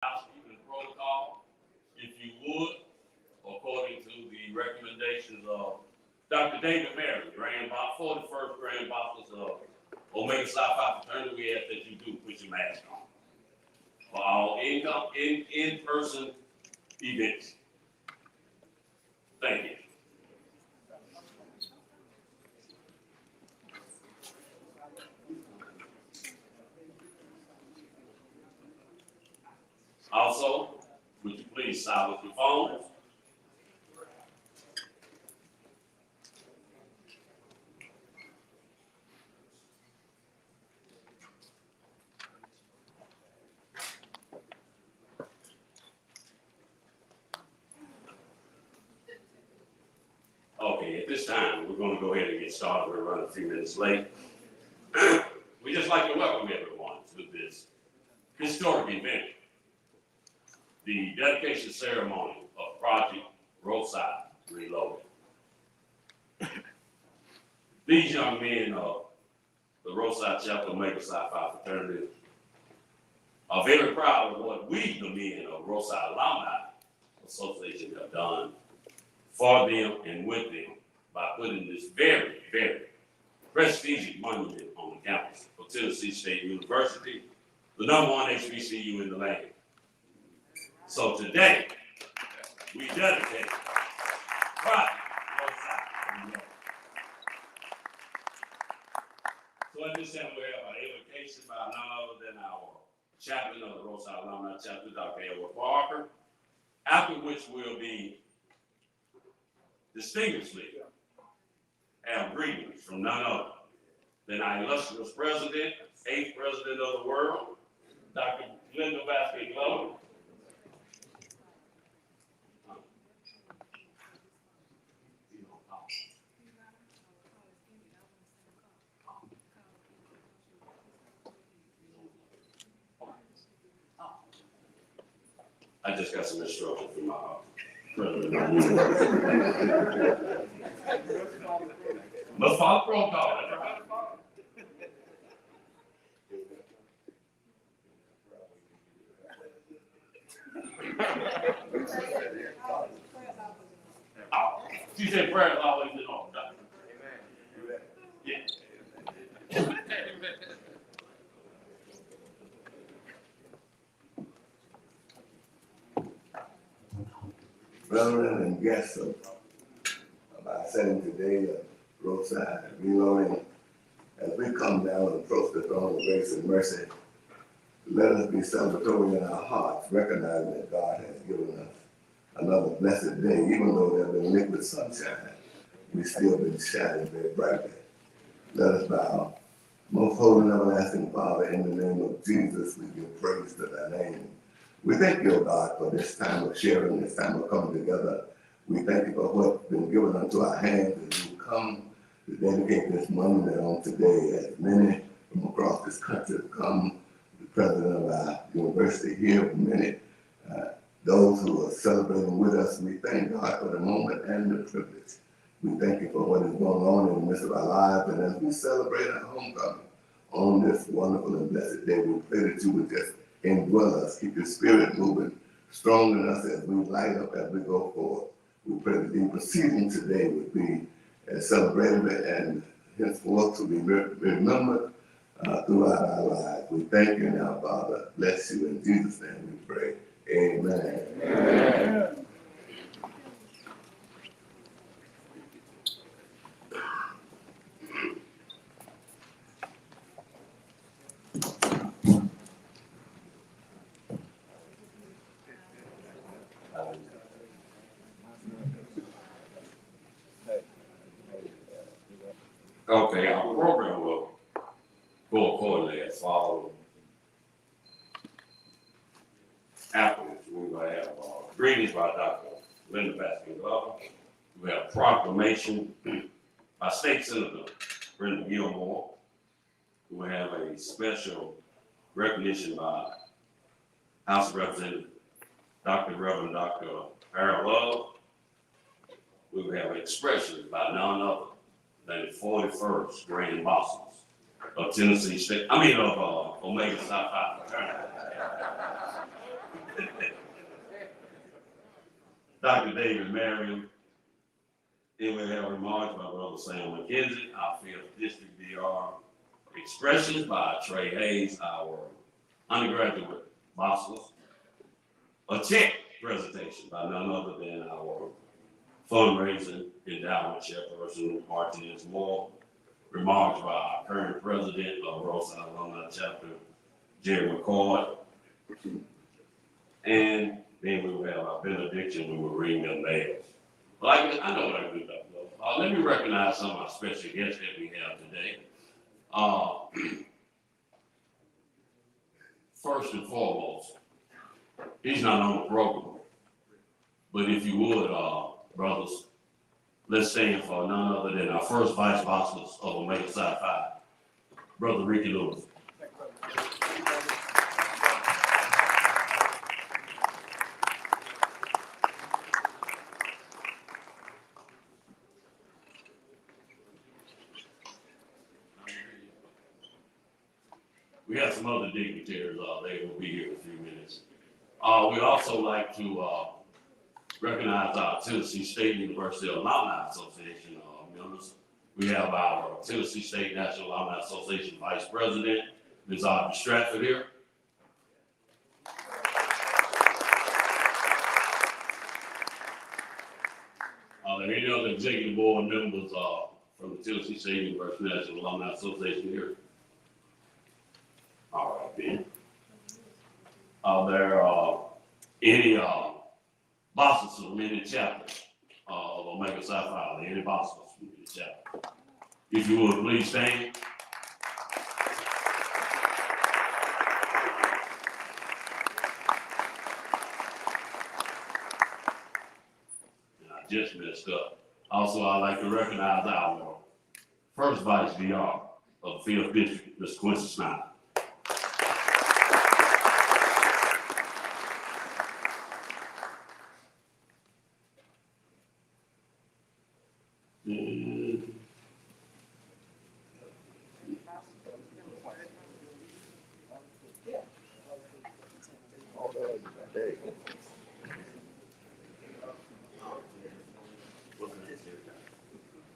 housekeeping protocol, if you would, according to the recommendations of Dr. David Mary, Grand Boss, 41st Grand Bosses of Omega Psi Phi Fraternity. We ask that you do put your mask on for all in-person events. Thank you. Also, would you please silence your phones? Okay, at this time, we're going to go ahead and get started. We're running a few minutes late. We'd just like to welcome everyone to this historic event, the dedication ceremony of Project Rho Psi Reloaded. These young men of the Rho Psi chapter Omega Psi Phi Fraternity are very proud of what we, the men of Rho Psi Alumni Association, have done for them and with them by putting this very, very prestigious monument on the campus of Tennessee State University, the #1 HBCU in the land. So today, we dedicate Project Rho Psi. So at this time, we have our invocation by none other than our chaplain of the Rho Psi Alumni Chapter, Dr. Edward Parker, after which we'll be distinguishedly have greetings from none other than our illustrious president, 8th president of the world, Dr. Linda Vasquez Glover. I just got some instructions from my president. Must follow protocol. That's right. Oh, she said prayer is always in order. Yeah. Brethren and guests of our setting today of Rho Psi Reloading, as we come down and approach the throne of grace and mercy, let us be celebratory in our hearts, recognizing that God has given us another blessed day. Even though there has been liquid sunshine, we still been shining very brightly. Let us bow. Most holy and everlasting Father, in the name of Jesus, we give praise to thy name. We thank you, O God, for this time of sharing, this time of coming together. We thank you for what's been given unto our hands as we come to dedicate this monument on today. As many from across this country have come, the president of our university here, many, those who are celebrating with us, we thank God for the moment and the privilege. We thank you for what is going on in the midst of our lives. And as we celebrate our homecoming on this wonderful and blessed day, we pray that you would just indwell us, keep your spirit moving strong in us as we light up, as we go forward. We pray that the proceeding today would be celebrated and henceforth to be remembered throughout our lives. We thank you now, Father. Bless you in Jesus' name we pray. Amen. Amen. Okay, our program will go accordingly as follows. Afterwards, we will have greetings by Dr. Linda Vasquez Glover. We have proclamation by State Senator Brenda Gilmore. We will have a special recognition by House of Representatives Reverend Dr. Harold Love. We will have expressions by none other than the 41st Grand Bosses of Tennessee State, of Omega Psi Phi Fraternity. Dr. David Marion. Then we have remarks by Brother Sam McKenzie, our 5th District DR. Expressions by Trey Hayes, our undergraduate bosses. A check presentation by none other than our fundraising endowment chairperson, Martinez Moore. Remarks by our current president of Rho Psi Alumni Chapter, Jerry McCoy. And then we will have our benediction. We will ring the bells. Like, I know what I do, though. Let me recognize some of our special guests that we have today. First and foremost, he's not on the program, but if you would, brothers, let's stand for none other than our first vice bosses of Omega Psi Phi, Brother Ricky Lewis. We have some other dignitaries, they will be here in a few minutes. We'd also like to recognize our Tennessee State University Alumni Association members. We have our Tennessee State National Alumni Association Vice President, Ms. Audrey Stratford here. Are there any other executive board members from the Tennessee State University National Alumni Association here? All right, Ben. Are there any bosses from any chapters of Omega Psi Phi? Are there any bosses from any chapter? If you would, please stand. And I just messed up. Also, I'd like to recognize our first vice VR of the 5th District, Mr. Quincy Snyder.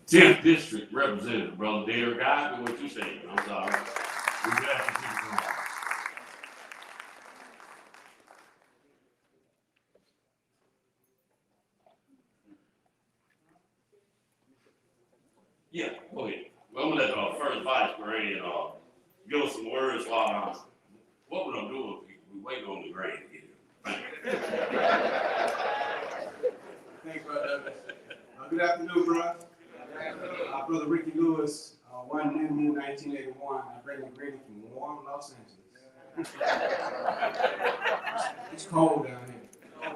Tenth District Representative, Brother Derek Guy, what you saying? I'm sorry. We got you to the front. Yeah, go ahead. Well, I'm gonna let the first vice grade give us some words while what we're gonna do is we wait on the grade to get here. Thanks, brother. Good afternoon, brother. Brother Ricky Lewis, one new in 1981. I bring the greeting from warm Los Angeles. It's cold down here.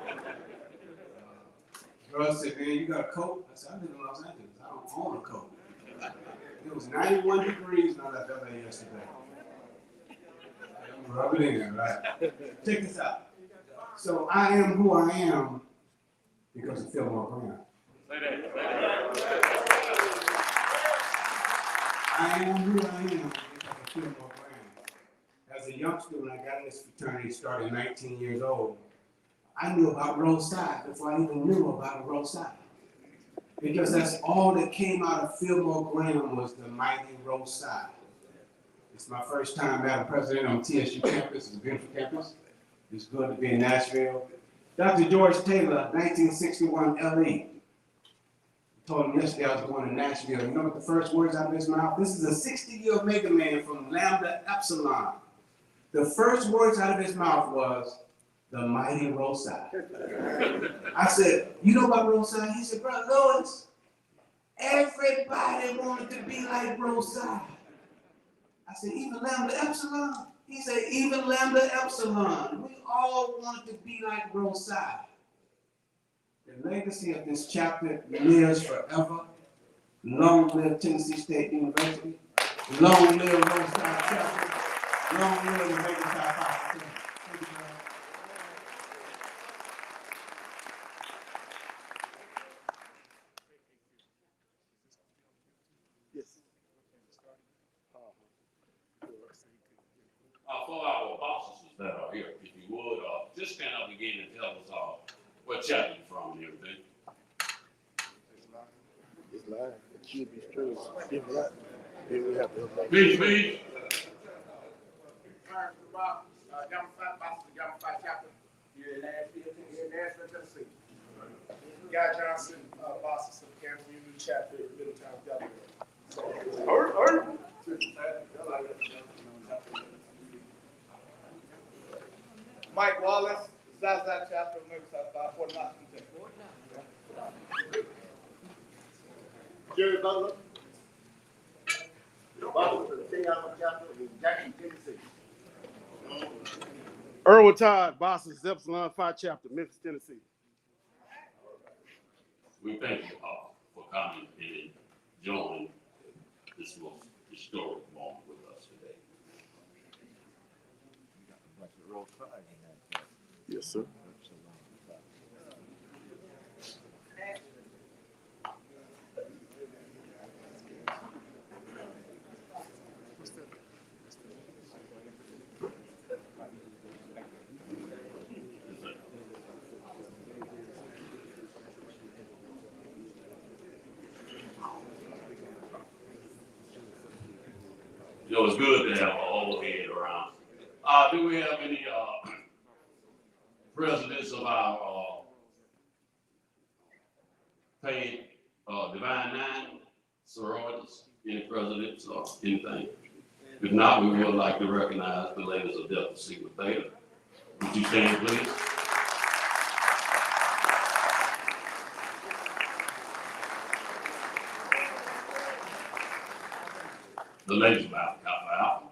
Brother said, man, you got a coat? I said, I live in Los Angeles. I don't own a coat. It was 91 degrees when I left LA yesterday. Rub it in there, right? Check this out. So I am who I am because of Fillmore Brown. I am who I am because of Fillmore Brown. As a youngster, when I got in this fraternity, started 19 years old, I knew about Rho Psi before I even knew about Rho Psi. Because that's all that came out of Fillmore Graham was the mighty Rho Psi. It's my first time Madam President on TSU campus. It's a beautiful campus. It's good to be in Nashville. Dr. George Taylor, 1961 LE. Told him yesterday I was going to Nashville. You know what the first words out of his mouth? This is a 60-year Omega man from Lambda Epsilon. The first words out of his mouth was, the mighty Rho Psi. I said, you know about Rho Psi? He said, Brother Lewis, everybody wanted to be like Rho Psi. I said, even Lambda Epsilon? He said, even Lambda Epsilon. We all wanted to be like Rho Psi. The legacy of this chapter lives forever. Long live Tennessee State University. Long live Rho Psi chapter. Long live the Omega Psi Phi. For our bosses that are here, if you would, just stand up again and tell us what chapter you from and everything. It's live. It should be straight. If not, then we have to upload. Beach. Chapter here in Nashville, Tennessee. Guy Johnson, Boston, California, chapter, Middletown, Delaware. Mike Wallace, Zaza chapter, Riverside, Fort Knox, Jerry Butler. Butler for the Seattle chapter in Jackson, Tennessee. Irwin Todd, Boston, Epsilon Phi chapter, Memphis, Tennessee. We thank you all for coming and enjoying this most historic moment with us today. Yes, sir. You know, it's good to have an overhead around. Do we have any presidents of our paid Divine Nine sororities? Any presidents or anything? If not, we would like to recognize the ladies of Delta Sigma Theta. Would you stand, please? The ladies of Alpha Kappa Alpha.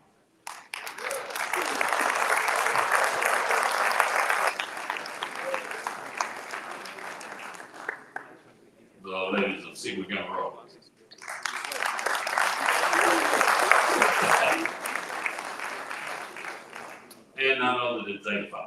The ladies of Sigma Gamma Rho. And none other than Zeta Phi.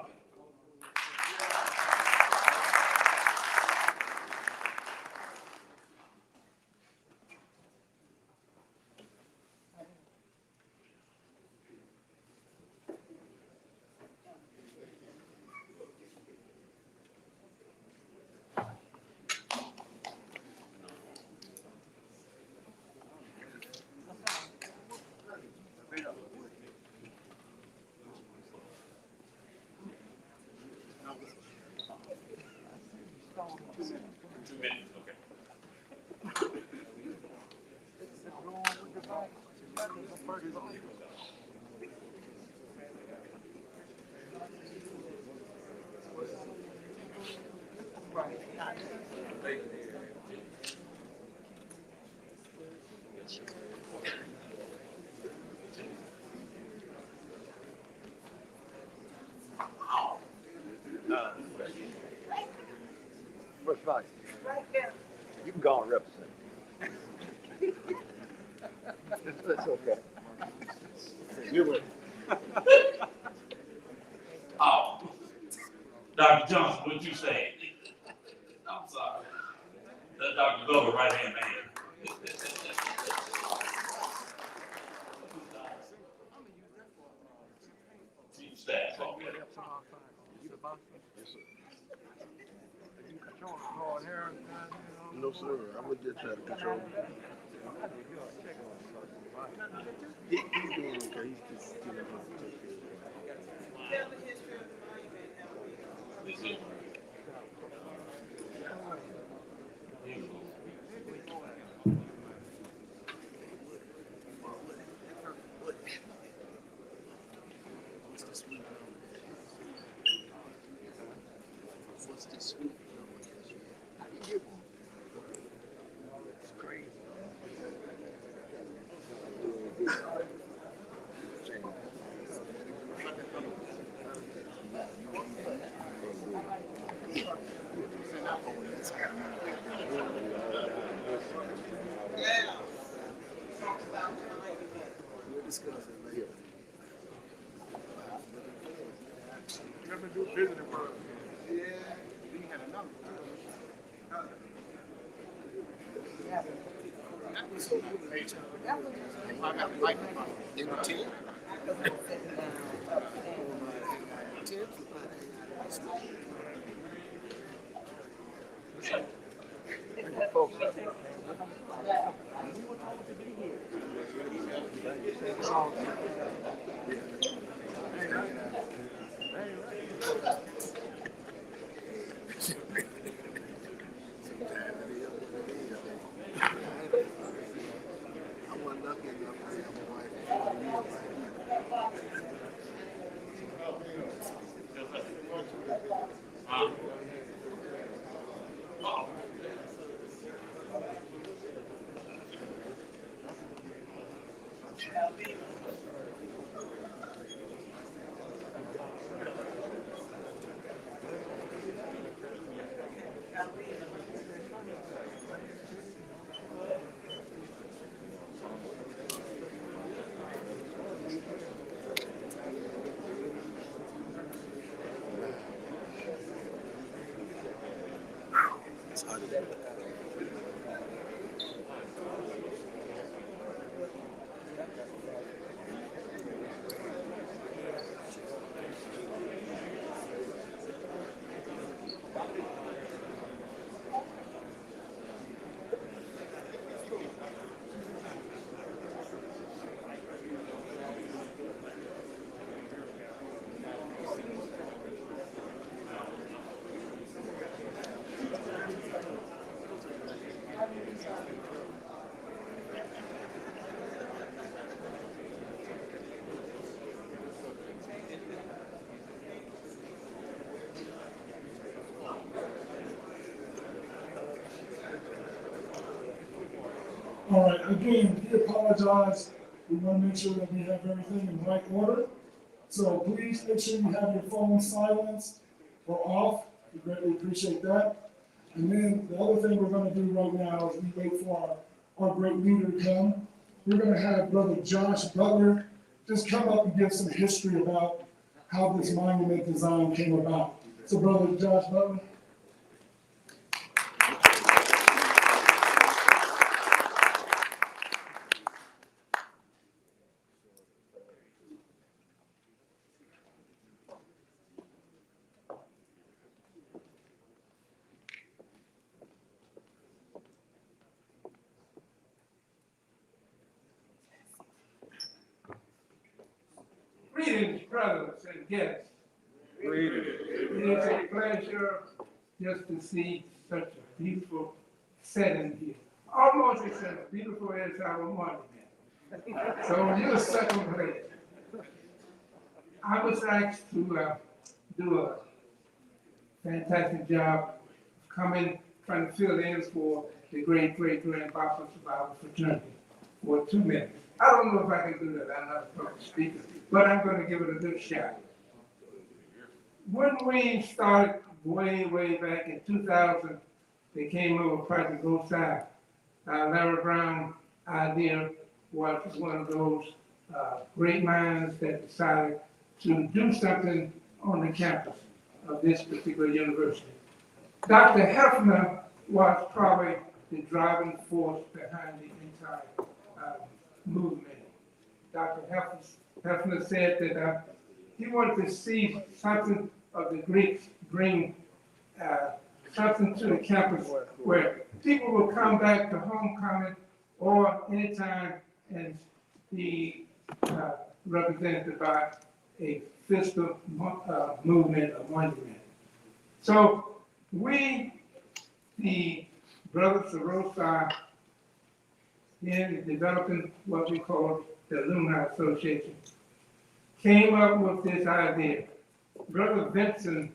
What's right? You can go and represent. That's okay. Oh, Dr. Johnson, what you say? I'm sorry. That's Dr. Glover, right hand man. Chief staff, okay. No, sir. I'm gonna just try to control. He's doing okay. He's just still able to take care of it. Is it? It's crazy. We'll discuss it later. Come and do visiting for us. Yeah, we had another. That was so good later. I got the microphone. In 10? 10? All right, again, we apologize. We want to make sure that we have everything in the right order. So please make sure you have your phone silenced or off. We greatly appreciate that. And then the other thing we're going to do right now is we wait for our great leader to come. We're going to have Brother Josh Butler just come up and give some history about how this monument design came about. So Brother Josh Butler. Greetings, brothers and guests. It is a pleasure just to see such a beautiful setting here. Almost as beautiful as our monument. So you're second place. I was asked to do a fantastic job coming, trying to fill in for the great-great-grandpapas of our fraternity for 2 minutes. I don't know if I can do that. I'm not a public speaker, but I'm going to give it a good shot. When we started way back in 2000, they came over Project Rho Psi. Larry Brown idea was one of those great minds that decided to do something on the campus of this particular university. Dr. Hefner was probably the driving force behind the entire movement. Dr. Hefner said that he wanted to see something of the Greeks bring something to the campus where people will come back to homecoming or anytime and be represented by a fiscal movement or monument. So we, the Brothers of Rho Psi, in developing what we call the Alumni Association, came up with this idea. Brother Vincent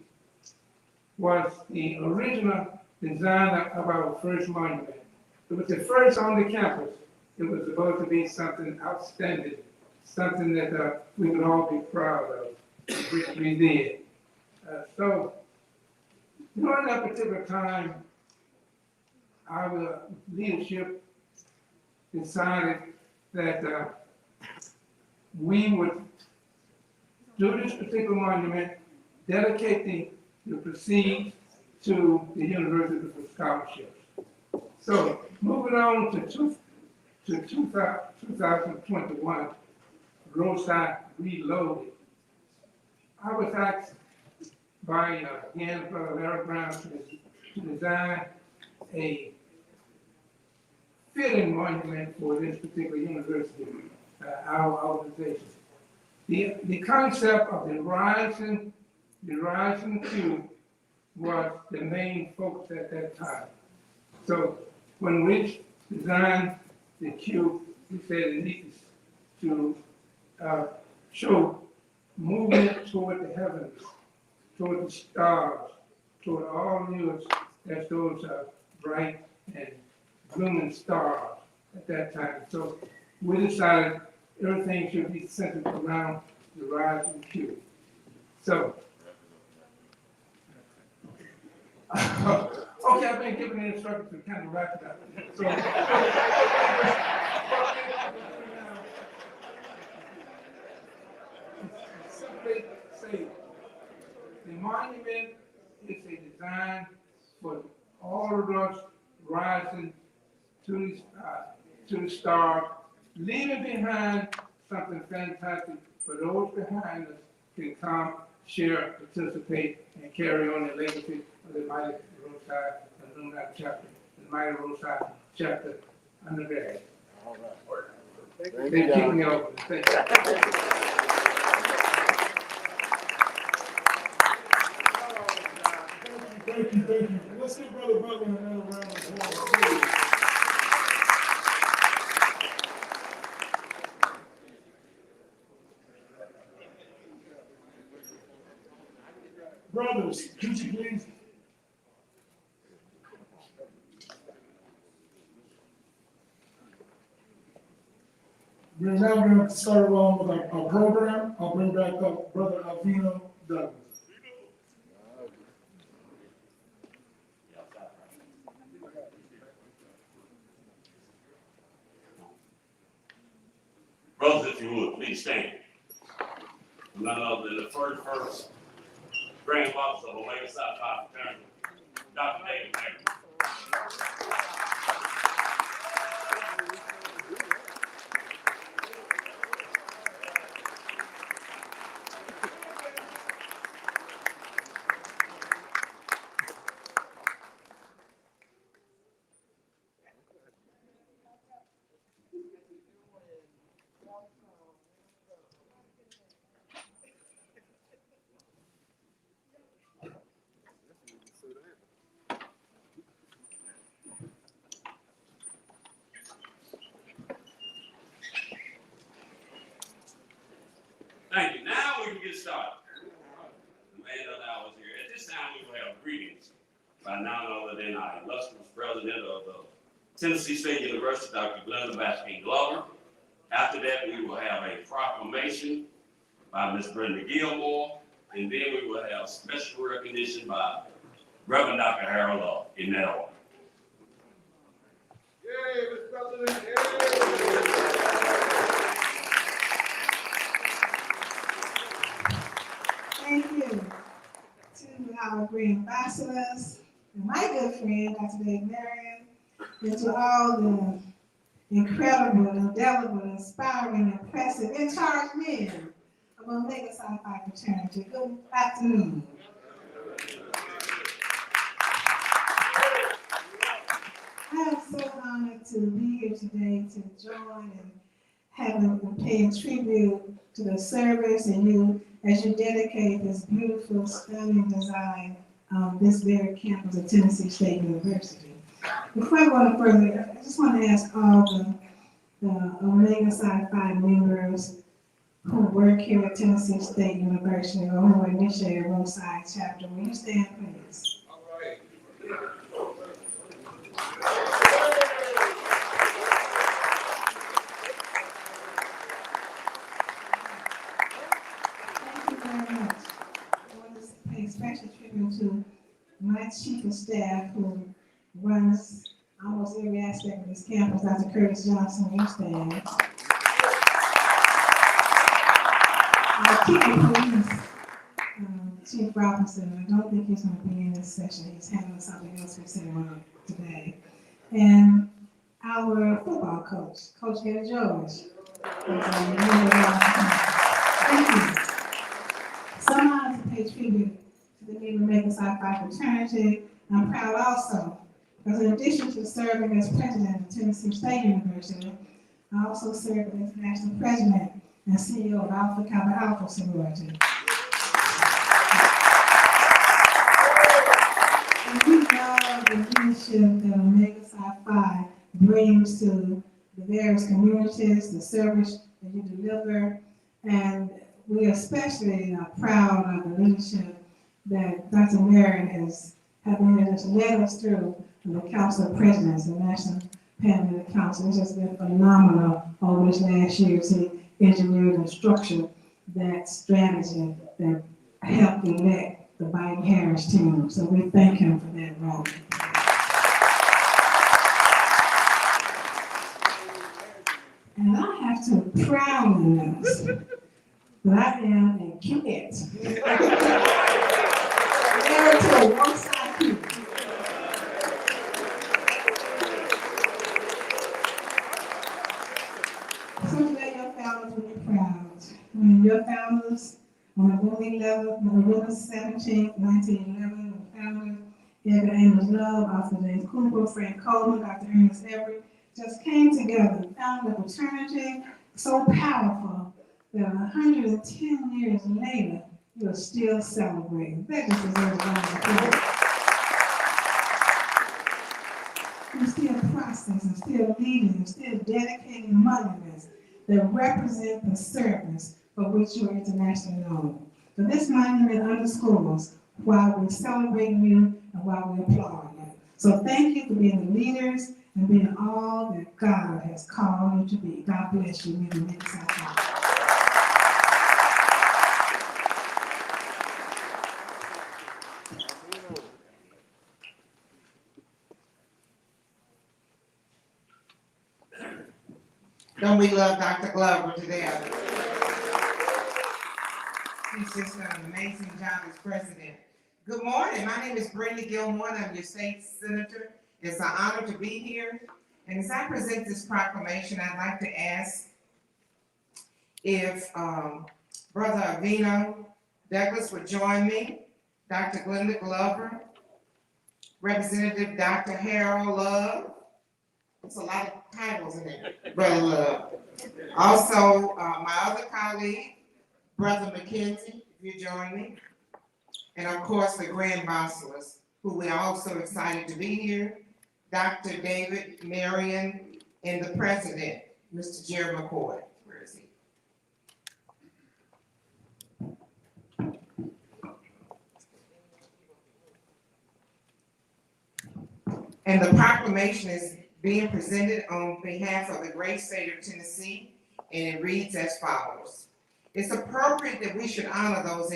was the original designer of our first monument. It was the first on the campus. It was supposed to be something outstanding, something that we would all be proud of, which we did. So during that particular time, our leadership decided that we would do this particular monument, dedicate the proceeds to the university for scholarships. So moving on to 2021, Rho Psi Reloaded. I was asked by again Brother Larry Brown to design a fitting monument for this particular university, our organization. The concept of the rising cube was the main focus at that time. So when we designed the cube, we said it needs to show movement toward the heavens, toward the stars, toward all yours as those bright and blooming stars at that time. So we decided everything should be centered around the rising cube. So, okay, I've been given the instructions to kind of wrap it up. So, simply say, the monument is a design for all of us rising to the star, leaving behind something fantastic for those behind us can come, share, participate, and carry on the legacy of the mighty Rho Psi alumni chapter, the mighty Rho Psi chapter under there. All right. They kick me over. Thank you. Thank you. Let's give Brother Butler another round of applause, please. Brothers, could you please? We're now going to start along with our program. I'll bring back up Brother Alvino Douglas. Brothers, if you would, please stand. None other than the first Grand Officer of Omega Psi Phi Fraternity, Dr. David Merritt. Thank you. Now we can get started. The man of the hour is here. At this time, we will have greetings by none other than our illustrious president of the Tennessee State University, Dr. Glenda Baskin Glover. After that, we will have a proclamation by Ms. Brenda Gilmore, and then we will have special recognition by Reverend Dr. Harold Law in that order. Yay, Mr. President, yay! Thank you to our great ambassadors, and my good friend, Dr. Dave Marion, and to all the incredible, indelible, inspiring, impressive, in charge men of Omega Psi Phi fraternity. Good afternoon. I am so honored to be here today to join and having paying tribute to the service and you as you dedicate this beautiful, stunning design this very campus of Tennessee State University. Before I go any further, I just want to ask all the Omega Psi Phi members who work here at Tennessee State University or who initiated Rho Psi chapter, will you stand please? All right. Thank you very much. I want to pay special tribute to my chief of staff who runs almost every aspect of this campus, Dr. Curtis Johnson. You stand. Our chief of police, Chief Robinson, I don't think he's going to be in this session. He's handling something else for cinema today. And our football coach, Coach Eddie George. Thank you. Some honors to pay tribute to the new Omega Psi Phi fraternity. I'm proud also, because in addition to serving as president of Tennessee State University, I also serve as international president and CEO of Alpha Kappa Alpha sorority. And we love the leadership that Omega Psi Phi brings to the various communities, the service that you deliver, and we especially are proud of the leadership that Dr. Marion has led us through the Council of Presidents, the National Panel Council. It's just been phenomenal over this last year as he engineered and structured that strategy that helped elect the Biden-Harris team. So we thank him for that role. that I am a Qnet. Married to a Rho Psi Q. So today your founders will be proud. When your founders, on November 17th, 1911, the founders, Edgar Amos Love, Arthur James Cooper, Frank Coleman, Dr. Ernest Everett, just came together and founded a fraternity so powerful that 110 years later, you're still celebrating. That just deserves a round of applause. We're still processing, still leading, still dedicating monuments that represent the service for which you are internationally known. So this monument underscores why we celebrate you and why we applaud you. So thank you for being the leaders and being all that God has called you to be. God bless you. May the make us our Don't we love Dr. Glover today? He's just done an amazing job as president. Good morning, my name is Brenda Gilmore, and I'm your state senator. It's an honor to be here. And as I present this proclamation, I'd like to ask if Brother Avino Douglas would join me, Dr. Glenda Glover, Representative Dr. Harold Love. It's a lot of titles in there, Brother Love. Also, my other colleague, Brother McKenzie, if you join me. And of course, the Grand Bosselors, who we're also excited to be here, Dr. David Marion, and the President, Mr. Jerry McCoy. Where is he? And the proclamation is being presented on behalf of the great state of Tennessee, and it reads as follows. It's appropriate that we should honor those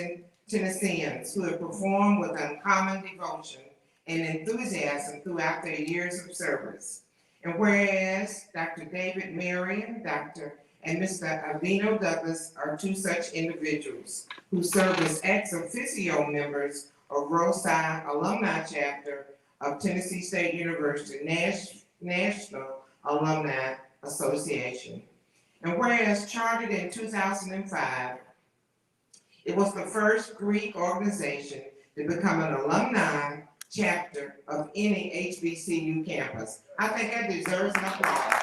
Tennesseans who have performed with uncommon devotion and enthusiasm throughout their years of service. And whereas Dr. David Marion, and Mr. Avino Douglas are two such individuals who serve as ex officio members of Rho Psi Alumni Chapter of Tennessee State University National Alumni Association. And whereas chartered in 2005, it was the first Greek organization to become an alumni chapter of any HBCU campus. I think that deserves an applause.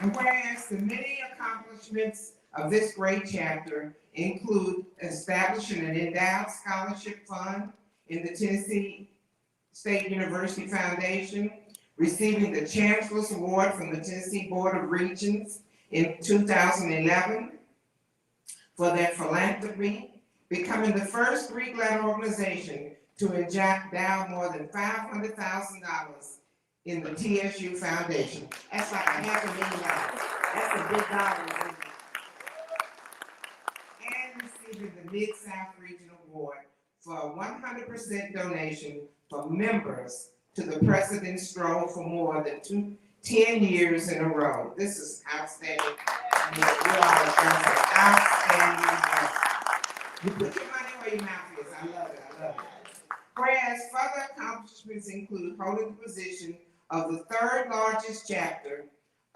And whereas the many accomplishments of this great chapter include establishing an endowed scholarship fund in the Tennessee State University Foundation, receiving the Chancellor's Award from the Tennessee Board of Regents in 2011 for their philanthropy, becoming the first Greek-led organization to endow more than $500,000 in the TSU Foundation. That's like $500,000. That's a big dollar. And receiving the Mid-South Region Award for a 100% donation for members to the President's Stroll for more than 10 years in a row. This is outstanding. You all have done some outstanding work. You put your money where your mouth is. I love it. I love it. Whereas further accomplishments include holding the position of the third largest chapter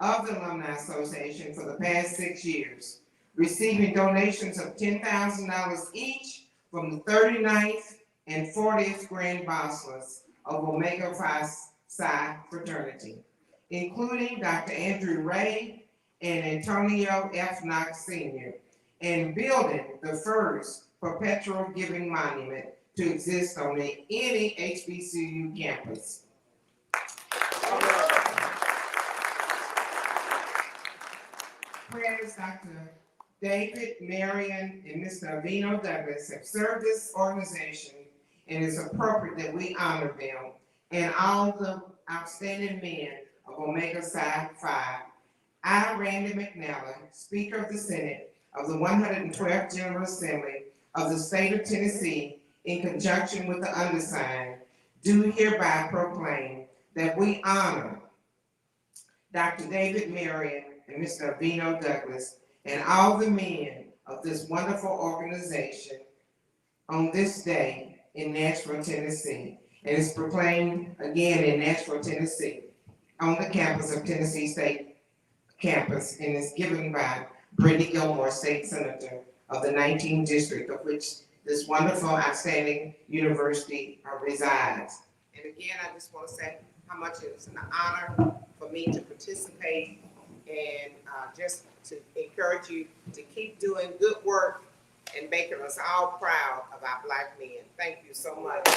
of the Alumni Association for the past 6 years, receiving donations of $10,000 each from the 39th and 40th Grand Bosselors of Omega Psi fraternity, including Dr. Andrew Ray and Antonio F. Knox Sr., and building the first perpetual giving monument to exist on any HBCU campus. Whereas Dr. David Marion and Mr. Avino Douglas have served this organization, and it's appropriate that we honor them and all the outstanding men of Omega Psi Phi. I, Randy McNally, Speaker of the Senate of the 112th General Assembly of the State of Tennessee, in conjunction with the undersigned, do hereby proclaim that we honor Dr. David Marion, and Mr. Avino Douglas, and all the men of this wonderful organization on this day in Nashville, Tennessee. And it's proclaimed again in Nashville, Tennessee, on the campus of Tennessee State Campus, and is given by Brittany Gilmore, State Senator of the 19th District, of which this wonderful, outstanding university resides. And again, I just want to say how much it's an honor for me to participate, and just to encourage you to keep doing good work and making us all proud of our Black men. Thank you so much.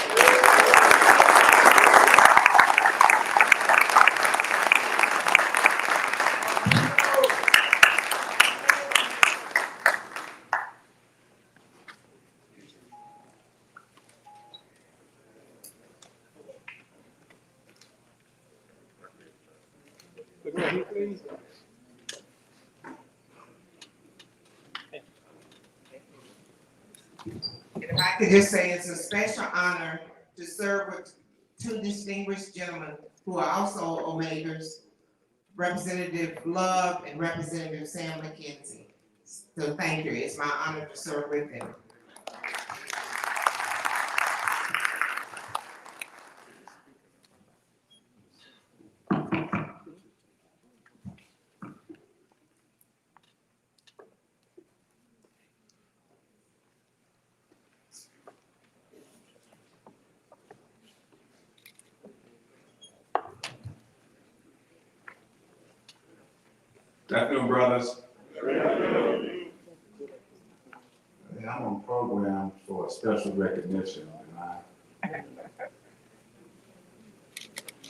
Look right here, please. And if I could just say, it's a special honor to serve with two distinguished gentlemen who are also Omegas, Representative Love and Representative Sam McKenzie. So thank you, it's my honor to serve with them. Good afternoon, brothers. I'm on program for a special recognition tonight.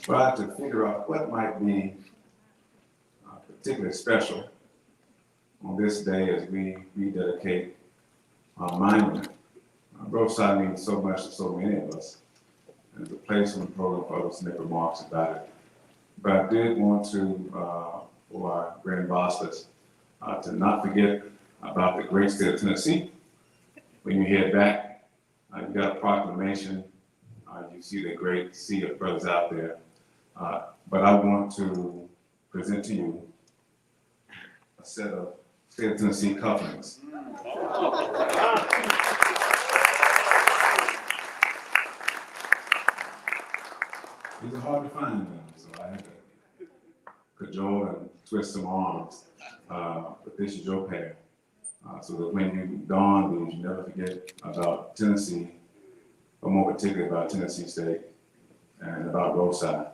But I have to figure out what might be particularly special on this day as we rededicate our monument. Rho Psi means so much to so many of us. And there's a place on the program for us to make remarks about it. But I did want to, for our grand ambassadors, to not forget about the great state of Tennessee. When you head back, you got a proclamation. You see the great sea of brothers out there. But I want to present to you a set of state of Tennessee cufflinks. These are hard to find them, so I had to cajole and twist some arms. But this is your pair. So that when you don these, you never forget about Tennessee, but more particularly about Tennessee State, and about Rho Psi,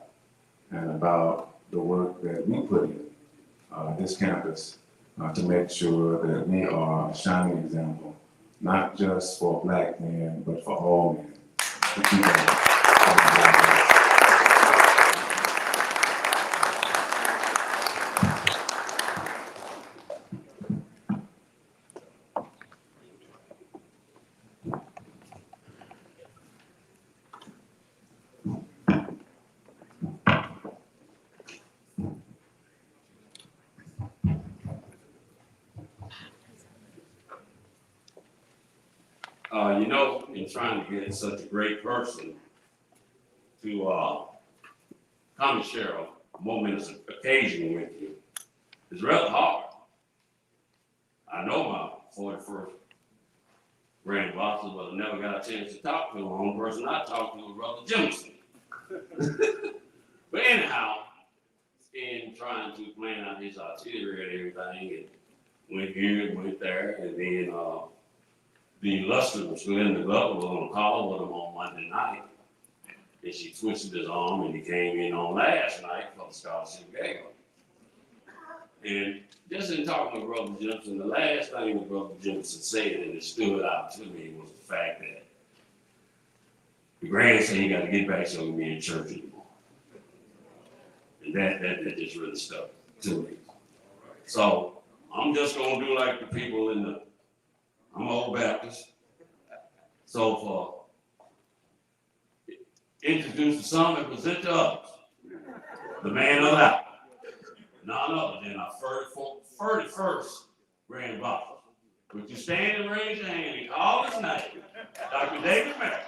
and about the work that we put in this campus to make sure that we are a shining example, not just for Black men, but for all men. To keep You know, in trying to get such a great person to come and share a momentous occasion with you is rather hard. I know my 41st grand ambassador, but I never got a chance to talk to him. The only person I talked to was Brother Jemison. But anyhow, in trying to plan out his itinerary and everything, and went here and went there, and then the illustrious Linda Glover was on a call with him on Monday night, and she twisted his arm, and he came in on last night for the scholarship game. And just in talking with Brother Jemison, the last thing that Brother Jemison said, and it stood out to me, was the fact that the grandson, you got to get back so we can be in church anymore. And that just really stuck to me. So I'm just gonna do like the people in the, I'm old Baptist. So for introduce the song and present to us, the man of the hour, none other than our 31st grand ambassador. Would you stand and raise your hand and call his name, Dr. David Marion.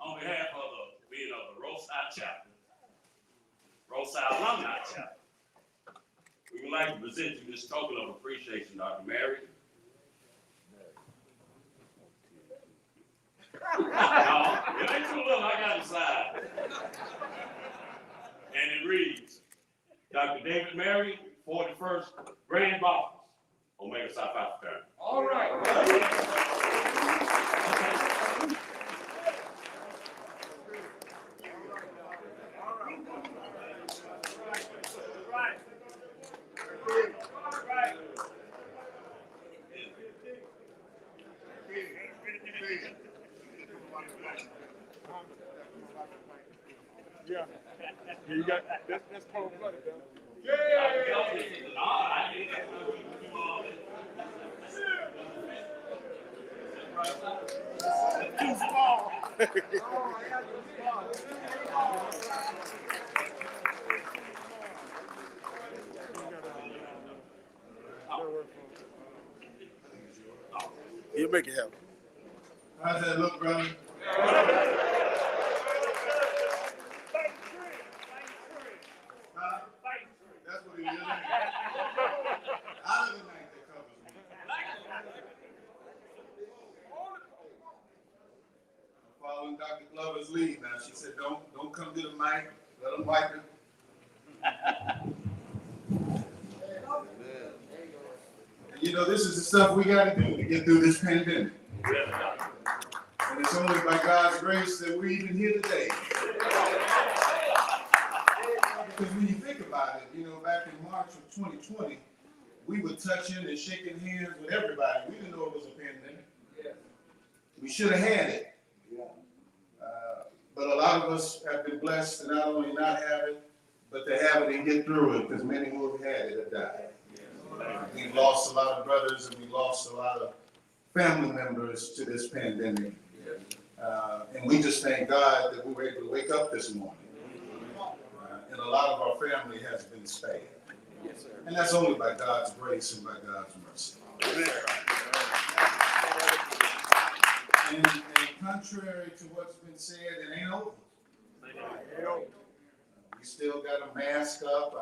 on behalf of the Rho Psi chapter, Rho Psi alumni chapter, we would like to present you this token of appreciation, Dr. Mary. No, it ain't too little, I got inside. And it reads, Dr. David Mary, 41st Grand Boss, Omega Psi Phi fraternity. All right. Yeah. Yeah, you got that's cold blooded, though. Too small. You make it happen. How's that look, brother? Huh? That's what he is. I live in night that covers me. I'm following Dr. Glover's lead now. She said, don't come to the mic. Let them wipe it. And you know, this is the stuff we got to do to get through this pandemic. And it's only by God's grace that we're even here today. Because when you think about it, you know, back in March of 2020, we were touching and shaking hands with everybody. We didn't know it was a pandemic. We should have had it. But a lot of us have been blessed to not only not have it, but to have it and get through it, because many who have had it have died. We've lost a lot of brothers and we lost a lot of family members to this pandemic. And we just thank God that we were able to wake up this morning. And a lot of our family has been spared. And that's only by God's grace and by God's mercy. And contrary to what's been said, it ain't over. We still got a mask up.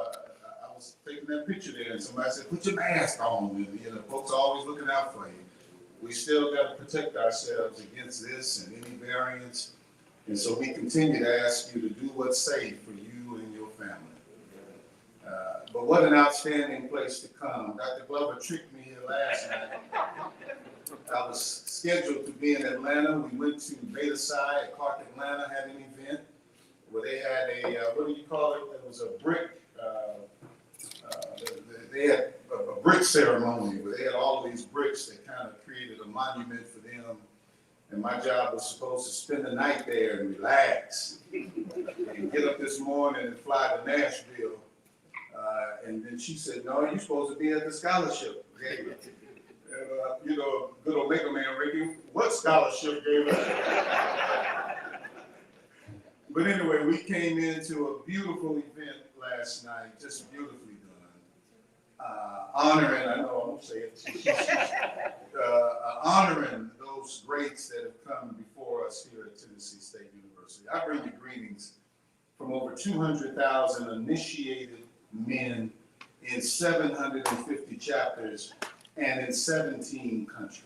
I was taking that picture there, and somebody said, "Put your mask on." And, you know, folks are always looking out for you. We still got to protect ourselves against this and any variants. And so we continue to ask you to do what's safe for you and your family. But what an outstanding place to come. Dr. Glover tricked me here last night. I was scheduled to be in Atlanta. We went to Beta Psi at Clark Atlanta, had an event where they had a, what do you call it? It was a brick, they had a brick ceremony where they had all of these bricks that kind of created a monument for them. And my job was supposed to spend the night there and relax and get up this morning and fly to Nashville. And then she said, "No, you're supposed to be at the scholarship." Okay? You know, good Omega man, Ricky, what scholarship gave us? But anyway, we came into a beautiful event last night, just beautifully done. Honoring, I know I won't say it, honoring those greats that have come before us here at Tennessee State University. I bring you greetings from over 200,000 initiated men in 750 chapters and in 17 countries.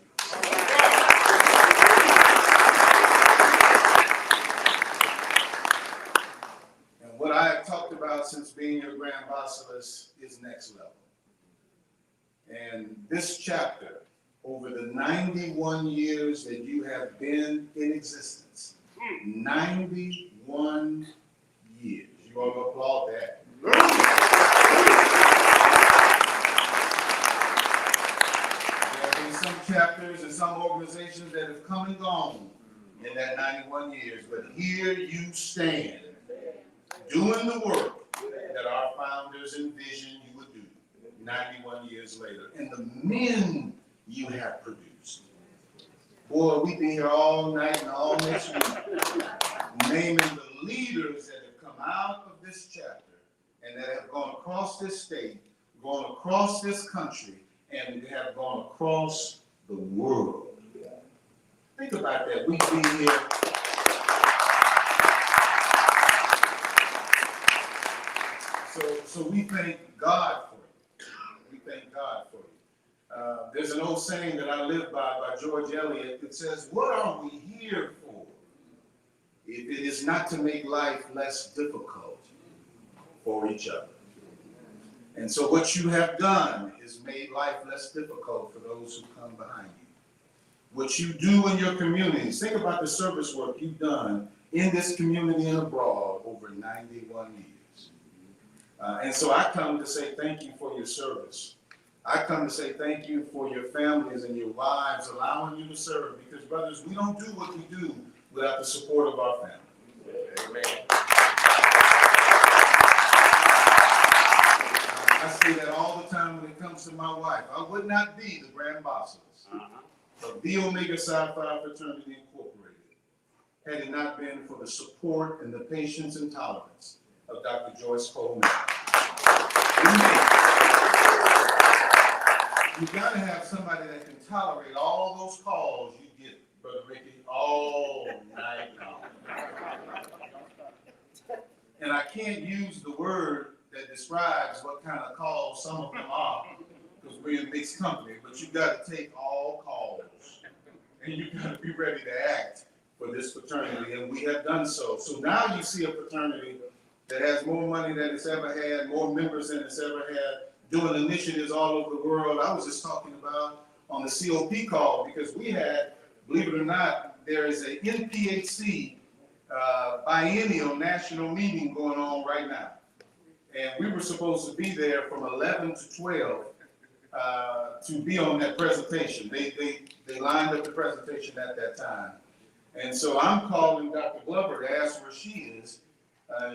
And what I have talked about since being your Grand Basileus is next level. And this chapter, over the 91 years that you have been in existence, 91 years. You all applaud that. There have been some chapters and some organizations that have come and gone in that 91 years, but here you stand, doing the work that our founders envisioned you would do 91 years later. And the men you have produced. Boy, we've been here all night and all next week, naming the leaders that have come out of this chapter and that have gone across this state, gone across this country, and have gone across the world. Think about that. We've been here. so we thank God for you. We thank God for you. There's an old saying that I live by George Eliot that says, "What are we here for if it is not to make life less difficult for each other?" And so what you have done is made life less difficult for those who come behind you. What you do in your communities, think about the service work you've done in this community and abroad over 91 years. And so I come to say thank you for your service. I come to say thank you for your families and your wives allowing you to serve, because brothers, we don't do what we do without the support of our family. Amen. I say that all the time when it comes to my wife. I would not be the Grand Bosses of the Omega Psi Phi Fraternity Incorporated had it not been for the support and the patience and tolerance of Dr. Joyce Coleman. You gotta have somebody that can tolerate all those calls you get, Brother Ricky, all night long. And I can't use the word that describes what kind of calls some of them are, because we're in mixed company, but you gotta take all calls. And you gotta be ready to act for this fraternity, and we have done so. So now you see a fraternity that has more money than it's ever had, more members than it's ever had, doing initiatives all over the world. I was just talking about on the COP call, because we had, believe it or not, there is a NPHC biennial national meeting going on right now. And we were supposed to be there from 11 to 12 to be on that presentation. They lined up the presentation at that time. And so I'm calling Dr. Glover to ask where she is.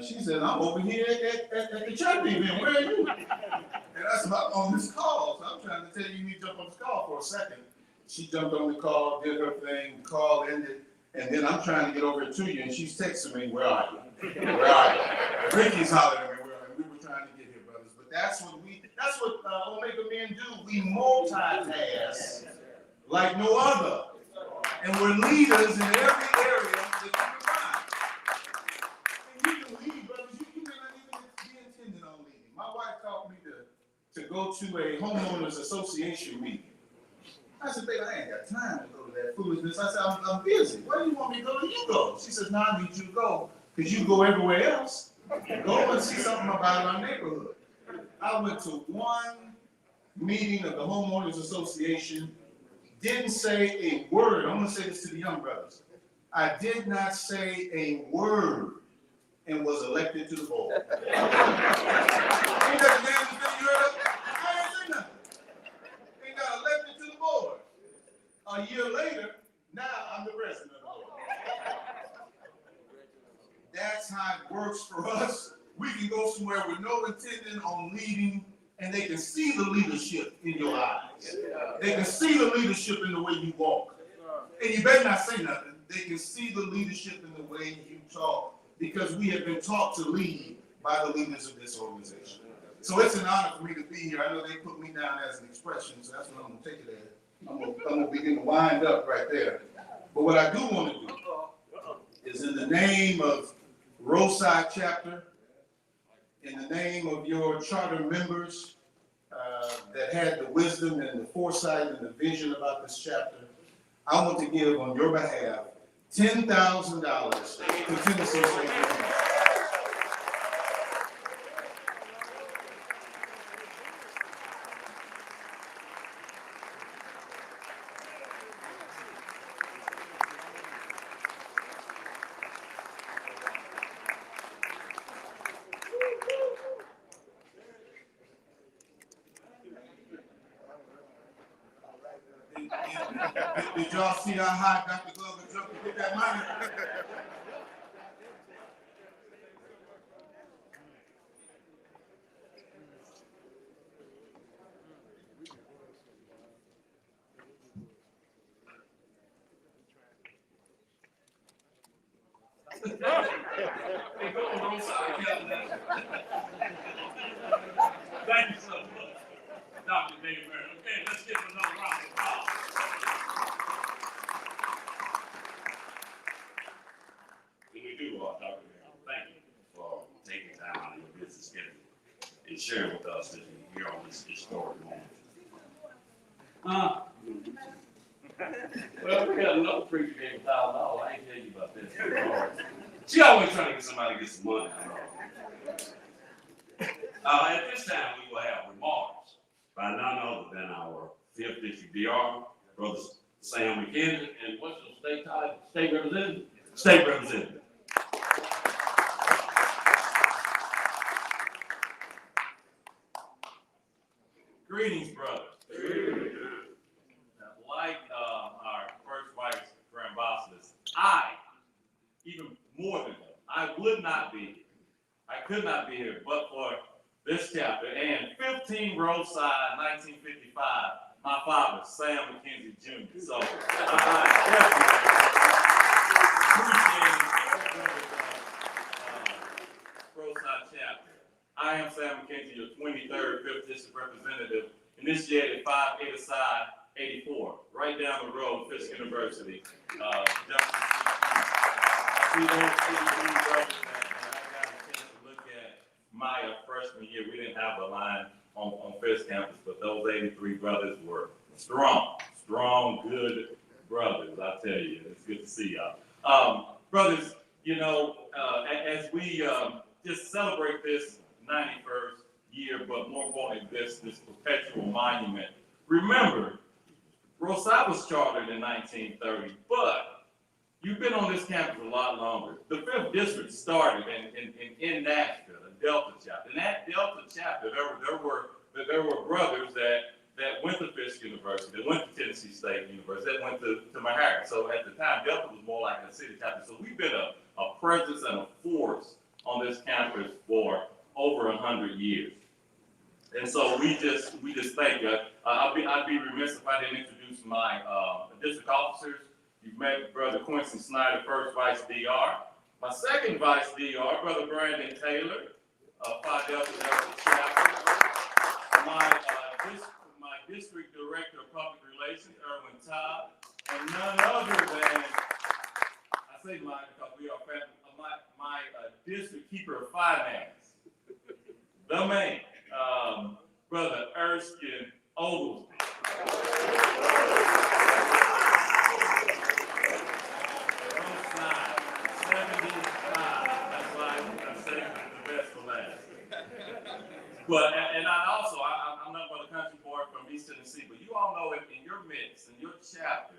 She said, "I'm over here at the church event. Where are you?" And I said, "I'm on this call." So I'm trying to tell you, you need to jump on this call for a second. She jumped on the call, did her thing, the call ended, and then I'm trying to get over to you, and she's texting me, "Where are you? Where are you?" Ricky's hollering at me, "Where are you?" We were trying to get here, brothers. But that's what Omega men do. We multitask like no other. And we're leaders in every area that you can find. And you can lead, brothers. You may not even be intended on leading. My wife taught me to go to a homeowners association meeting. I said, "Babe, I ain't got time to go to that foolishness." I said, I'm busy. Where do you want me to go? You go. She says, "No, I need you to go, because you go everywhere else. Go and see something about our neighborhood." I went to one meeting of the homeowners association, didn't say a word. I'm gonna say this to the young brothers. I did not say a word and was elected to the board. Ain't that the damn thing you heard of? I ain't say nothing. They got elected to the board. A year later, now I'm the president of the board. That's how it works for us. We can go somewhere with no intention on leading, and they can see the leadership in your eyes. They can see the leadership in the way you walk. And you better not say nothing. They can see the leadership in the way you talk, because we have been taught to lead by the leaders of this organization. So it's an honor for me to be here. I know they put me down as an expression, so that's what I'm gonna take it as. I'm gonna begin to wind up right there. But what I do want to do is, in the name of Rho Psi chapter, in the name of your charter members that had the wisdom and the foresight and the vision about this chapter, I want to give on your behalf $10,000 to Tennessee State University. Did y'all see how high Dr. Glover jumped to get that money? Hey, go on, Rho Psi, thank you so much, Dr. David. Okay, let's give him another round of applause. And we do, Dr. David, thank you for taking time out of your busy schedule and sharing with us here on this historic moment. Well, we got another preacher gave $1,000. I ain't tell you about this. She always trying to get somebody to get some money. At this time, we will have remarks by none other than our 5th District DR, Brother Sam McKenzie, and what's your state title? State representative? State representative. Greetings, brothers. Like our first vice grand ambassadors, even more than that, I could not be here but for this chapter and 15 Rho Psi 1955, my father, Sam McKenzie Jr. So I definitely appreciate Rho Psi chapter. I am Sam McKenzie, your 23rd 5th District Representative, initiated 5 Aside 84, right down the road, Fisk University. I see those 83 brothers, and I got a chance to look at my freshman year. We didn't have a line on Fisk campus, but those 83 brothers were strong, good brothers. I tell you, it's good to see y'all. Brothers, you know, as we just celebrate this 91st year, but more importantly, this perpetual monument, remember, Rho Psi was chartered in 1930, but you've been on this campus a lot longer. The 5th District started in Nashville, the Delta chapter. In that Delta chapter, there were brothers that went to Fisk University, that went to Tennessee State University, that went to Meharry. So at the time, Delta was more like a city chapter. So we've been a presence and a force on this campus for over 100 years. And so we just thank you. I'd be remiss if I didn't introduce my district officers. You've met Brother Quincy Snyder, first Vice DR. My second Vice DR, Brother Brandon Taylor, Phi Delta chapter. My district director of public relations, Erwin Todd, and none other than, I say mine because we are family, my district keeper of finance, the man, Brother Erskine Oglesby. But, and I'm not from the country boy from East Tennessee, but you all know in your midst, in your chapter,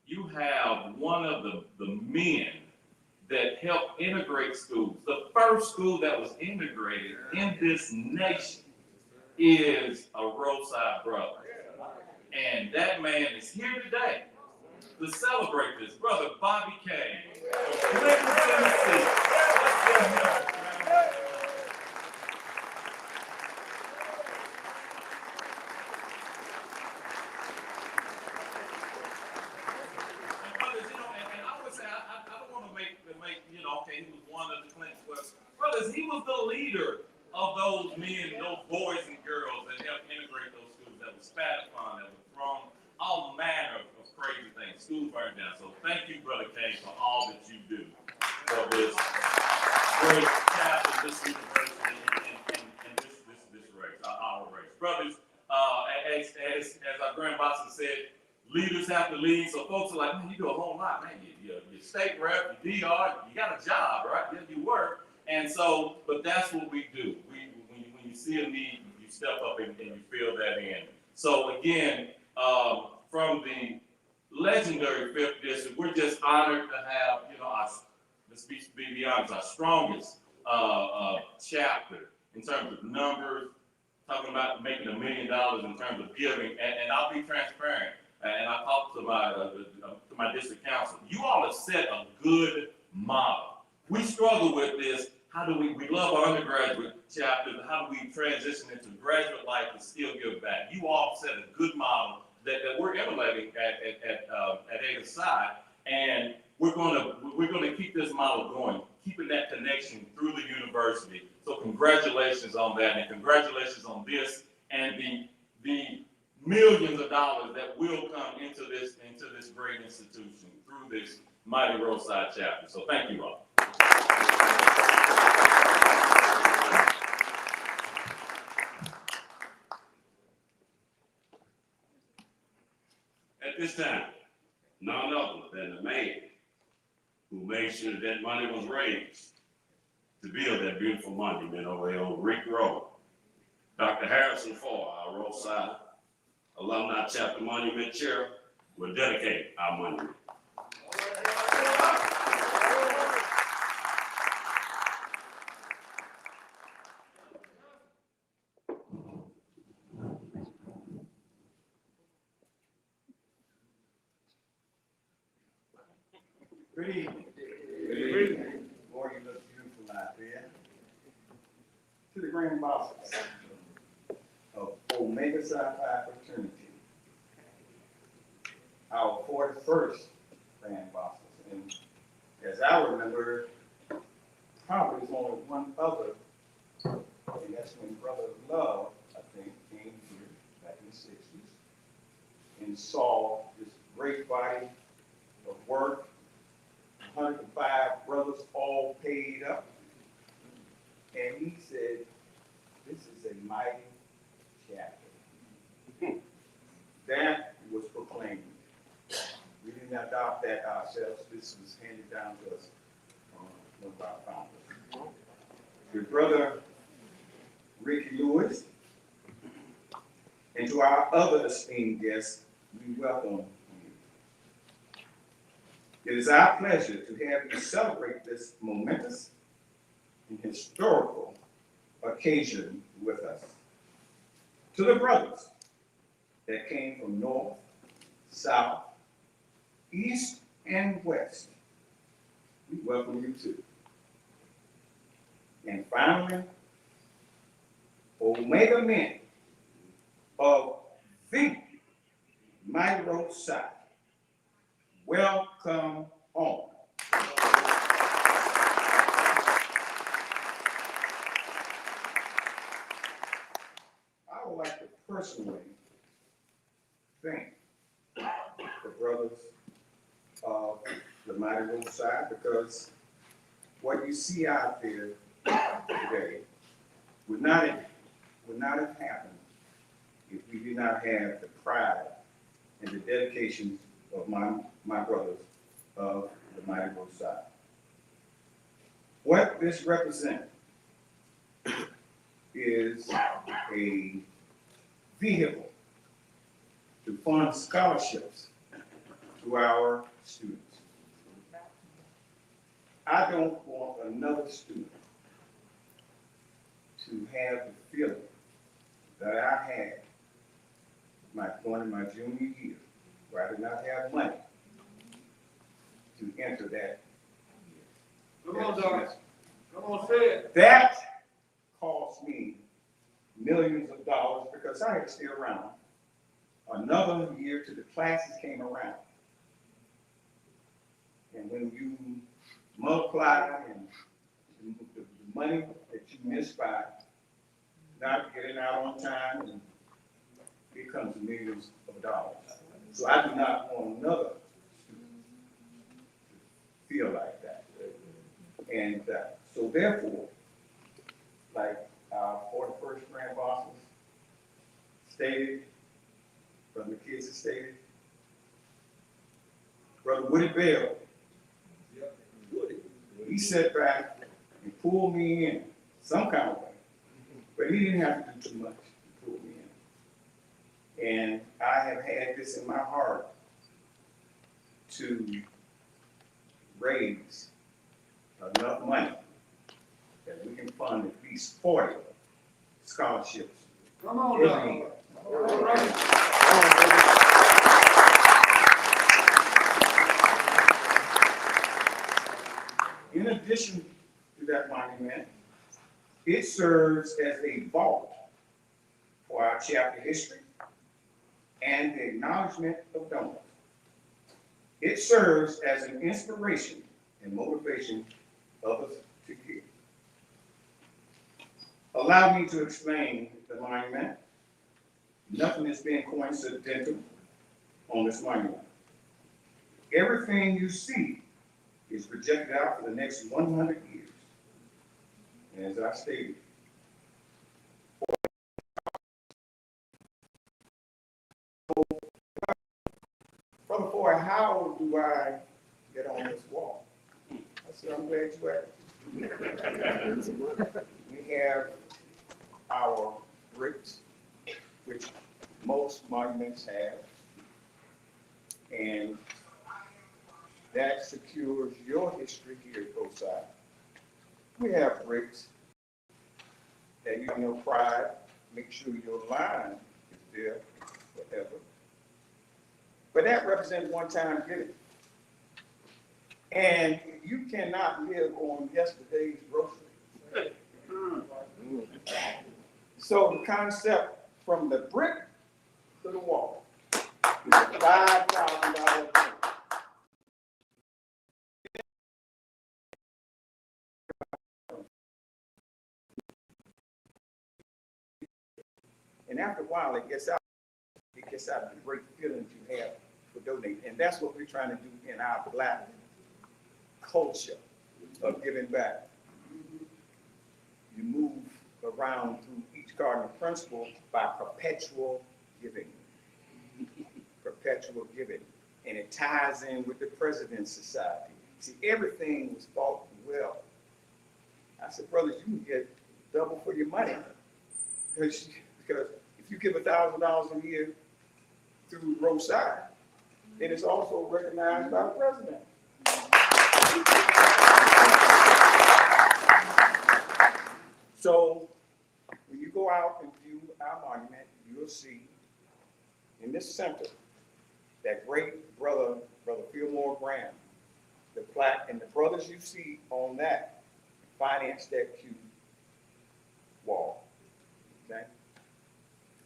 you have one of the men that helped integrate schools. The first school that was integrated in this nation is a Rho Psi brother. And that man is here today to celebrate this. Brother Bobby Kane from Clinton, Tennessee. Let's give him a he was the leader of those men, those boys and girls that helped integrate those schools that were spat upon, that were thrown, all manner of crazy things. School burned down. So thank you, Brother Kane, for all that you do for this great chapter, this university, and this race, our race. Brothers, as our Grand Boston said, leaders have to lead. So folks are like, man, you do a whole lot, man. You're state rep, you DR, you got a job, right? You work. And so, but that's what we do. When you see a need, you step up and you fill that in. So again, from the legendary 5th District, we're just honored to have, let's be honest, our strongest chapter in terms of numbers, talking about making $1 million in terms of giving. And I'll be transparent. And I talked to my district council. You all have set a good model. We struggle with this. How do we love our undergraduate chapters, how do we transition into graduate life and still give back? You all set a good model that we're emulating at Ada Psi, and we're gonna keep this model going, keeping that connection through the university. So congratulations on that, and congratulations on this and the millions of dollars that will come into this great institution through this mighty Rho Psi chapter. So thank you all. this time, none other than the man who made sure that money was raised to build that beautiful monument over here on Rick Road. Dr. Harrison Ford, our Rho Psi Alumni Chapter Monument Chair, will dedicate our monument. Good evening. Good evening. Boy, you look beautiful out there. To the grand bosses of Omega Psi Phi fraternity, our 41st grand bosses. And as I remember, probably there's only one other, and that's when Brother Love, I think, came here back in the 60s and saw this great body of work. 105 brothers all paid up. And he said, this is a mighty chapter. That was proclaimed. We didn't adopt that ourselves. This was handed down to us from one of our founders. Your brother, Ricky Lewis, and to our other esteemed guests, we welcome you. It is our pleasure to have you celebrate this momentous and historical occasion with us. To the brothers that came from north, south, east, and west, we welcome you too. And finally, Omega men of the mighty Rho Psi, welcome home. I would like to personally thank the brothers of the mighty Rho Psi, because what you see out there today would not have happened if we did not have the pride and the dedication of my brothers of the mighty Rho Psi. What this represents is a vehicle to fund scholarships to our students. I don't want another student to have the feeling that I had going in my junior year, where I did not have money to enter that. Come on, Doc. Come on, say it. That cost me millions of dollars because I had to stay around another year till the classes came around. And when you multiply and the money that you miss by not getting out on time, and it comes to millions of dollars. So I do not want another student to feel like that. And so therefore, like our 41st grand bosses stated, from the kids that stated, Brother Woody Bell, he sat back and pulled me in some kind of way, but he didn't have to do too much to pull me in. And I have had this in my heart to raise enough money that we can fund at least 40 scholarships every year. All right. In addition to that monument, it serves as a vault for our chapter history and the acknowledgement of donors. It serves as an inspiration and motivation of us to give. Allow me to explain the monument. Nothing has been coincidental on this monument. Everything you see is projected out for the next 100 years. And as I stated, Lord, how do I get on this wall? I said, I'm glad you asked. We have our bricks, which most monuments have, and that secures your history here at Rho Psi. We have bricks that you have no pride, make sure your line is there forever. But that represents one-time giving. And you cannot live on yesterday's groceries. So the concept from the brick to the wall is a $5,000 brick. And after a while, it gets out of the great feelings you have for donating. And that's what we're trying to do in our Black culture of giving back. You move around through each cardinal principle by perpetual giving. Perpetual giving. And it ties in with the President's Society. See, everything was thought well. I said, brothers, you can get double for your money. Because if you give $1,000 a year through Rho Psi, then it's also recognized by the President. So when you go out and view our monument, you'll see in this center that great brother Fillmore Graham, the plaque, and the brothers you see on that financed that cube wall. Okay?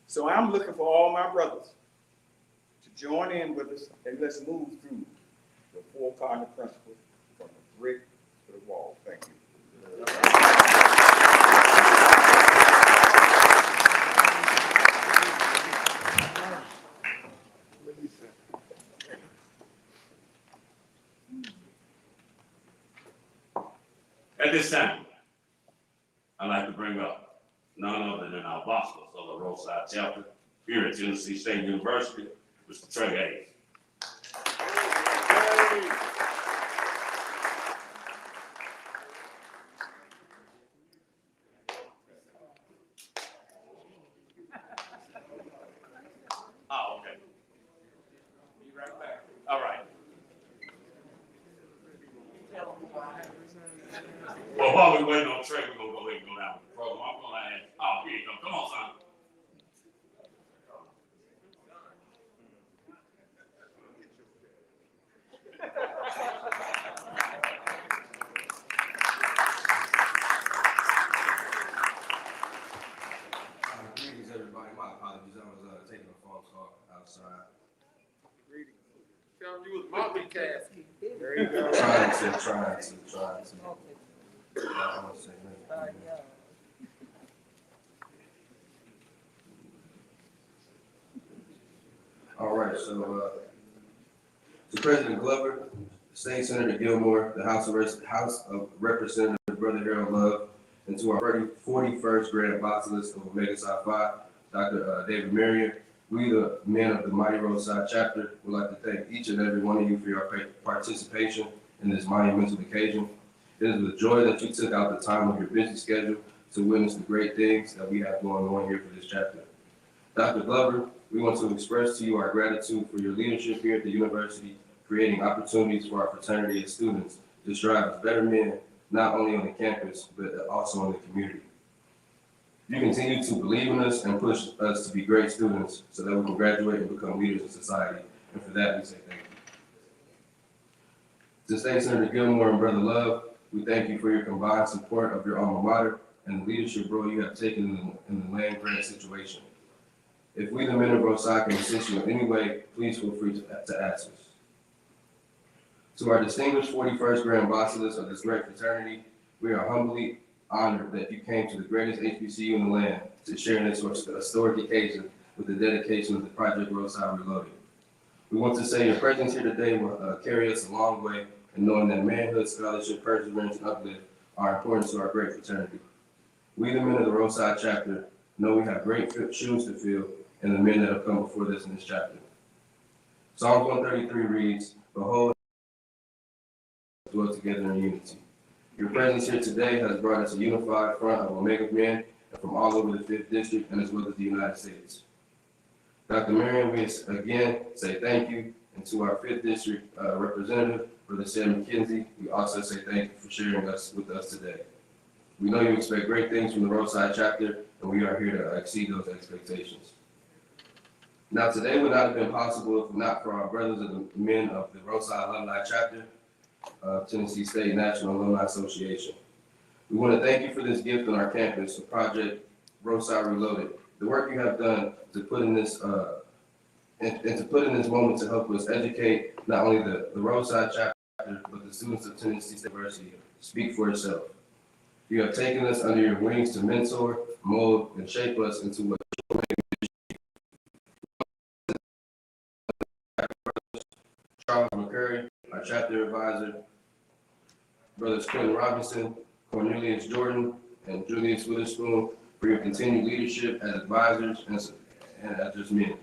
So I'm looking for all my brothers to join in with us, and let's move through the 4 cardinal principles from the brick to the wall. Thank you. At this time, I'd like to bring up none other than our apostles of the Rho Psi chapter here at Tennessee State University, Mr. Trey Hayes. Oh, okay. Be right back. All right. Well, while we're waiting on Trey, we're going to go ahead and go down with the program. I'm going to ask, oh, here you go. Come on, son. Greetings, everybody. My apologies. I was taking a phone call outside. Greetings. Tell them you was multitasking. There you go. Trying to. I want to say that. All right, so to President Glover, State Senator Gilmore, the House of Representatives, Brother Harold Love, and to our 41st Grand Basilisk of Omega Psi Phi, Dr. David Marion, we, the men of the Mighty Rho Psi chapter, would like to thank each and every one of you for your participation in this monumental occasion. It is with joy that you took out the time of your busy schedule to witness the great things that we have going on here for this chapter. Dr. Glover, we want to express to you our gratitude for your leadership here at the university, creating opportunities for our fraternity and students to strive as better men, not only on the campus, but also in the community. You continue to believe in us and push us to be great students so that we can graduate and become leaders in society. And for that, we say thank you. To State Senator Gilmore and Brother Love, we thank you for your combined support of your alma mater and the leadership role you have taken in the land grant situation. If we, the men of Rho Psi, can assist you in any way, please feel free to ask us. To our distinguished 41st Grand Basilisk of this great fraternity, we are humbly honored that you came to the greatest HBCU in the land to share in this historic occasion with the dedication of the Project Rho Psi Reloaded. We want to say your presence here today will carry us a long way in knowing that manhood, scholarship, perseverance, and uplift are important to our great fraternity. We, the men of the Rho Psi chapter, know we have great shoes to fill and the men that have come before us in this chapter. Psalm 133 reads, "Behold, dwell together in unity." Your presence here today has brought us a unified front of Omega men from all over the 5th District and as well as the United States. Dr. Marion, we again say thank you, and to our 5th District representative, Brother Sam McKenzie, we also say thank you for sharing us with us today. We know you expect great things from the Rho Psi chapter, and we are here to exceed those expectations. Now, today would not have been possible if not for our brothers and men of the Rho Psi Alumni Chapter of Tennessee State National Alumni Association. We want to thank you for this gift on our campus, the project Rho Psi Reloaded. The work you have done to put in this and to put in this moment to help us educate not only the Rho Psi chapter, but the students of Tennessee State University speak for itself. You have taken us under your wings to mentor, mold, and shape us into what Charles McCurry, our chapter advisor, Brothers Quentin Robinson, Cornelius Jordan, and Julius Witherspoon, for your continued leadership as advisors and as just men.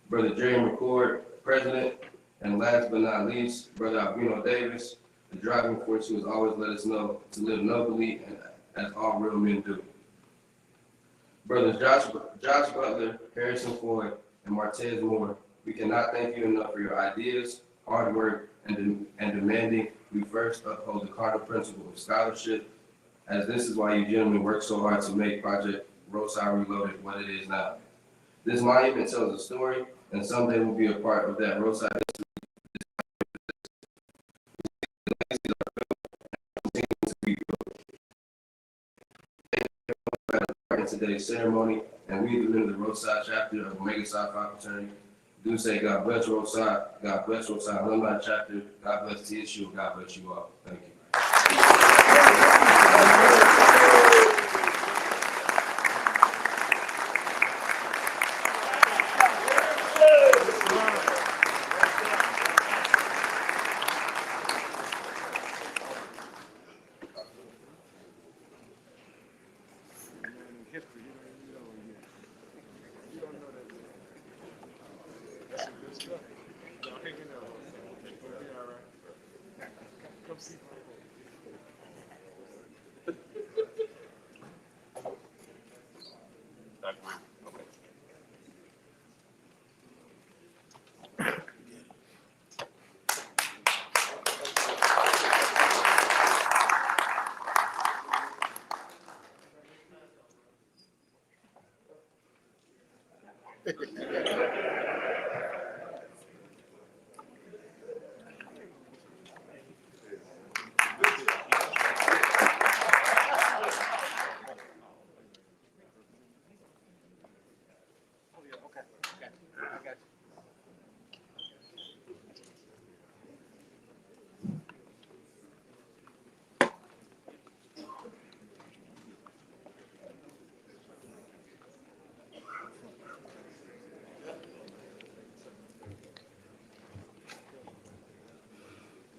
Brother Jerry McCord, President, and last but not least, Brother Albino Davis, the driving force who has always let us know to live nobly and as all real men do. Brothers Josh Butler, Harrison Floyd, and Martez Moore, we cannot thank you enough for your ideas, hard work, and demanding we first uphold the cardinal principle of scholarship, as this is why you gentlemen work so hard to make Project Rho Psi Reloaded what it is now. This monument tells a story, and someday we'll be a part of that Rho Psi in today's ceremony, and we, the men of the Rho Psi chapter of Omega Psi Phi fraternity, do say God bless Rho Psi, God bless Rho Psi Alumni chapter, God bless TSU, God bless you all. Thank you.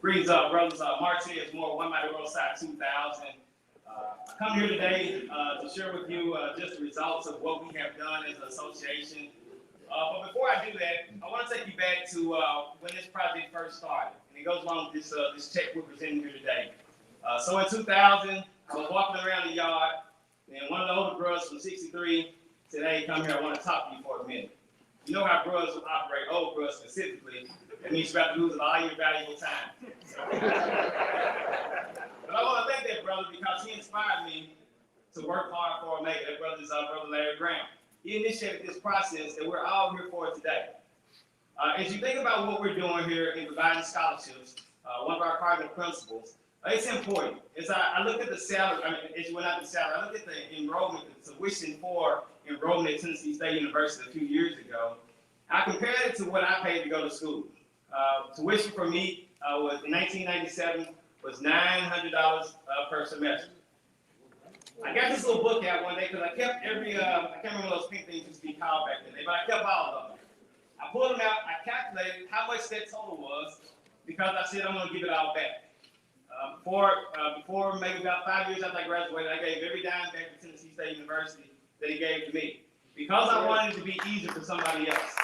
Greetings, brothers. Martez Moore, One Mighty Rho Psi 2000. I come here today to share with you just the results of what we have done as an association. But before I do that, I want to take you back to when this project first started. And it goes along with this check we're presenting here today. So in 2000, I was walking around the yard, and one of the older brothers from 63 said, "Hey, come here, I want to talk to you for a minute." You know how brothers operate, old brothers specifically. That means you have to lose all your valuable time. But I want to thank that brother because he inspired me to work hard for Omega. That brother is our brother Larry Graham. He initiated this process that we're all here for today. As you think about what we're doing here in providing scholarships, one of our cardinal principles, it's important. As I look at the salary, as you went out the salary, I look at the enrollment, the tuition for enrollment at Tennessee State University a few years ago. I compared it to what I paid to go to school. Tuition for me was in 1997 was $900 per semester. I got this little book out one day because I kept every, I can't remember those pink things used to be called back then, but I kept all of them. I pulled them out, I calculated how much that total was because I said I'm going to give it all back. Before maybe about 5 years after I graduated, I gave every dime back to Tennessee State University that he gave to me because I wanted it to be easier for somebody else.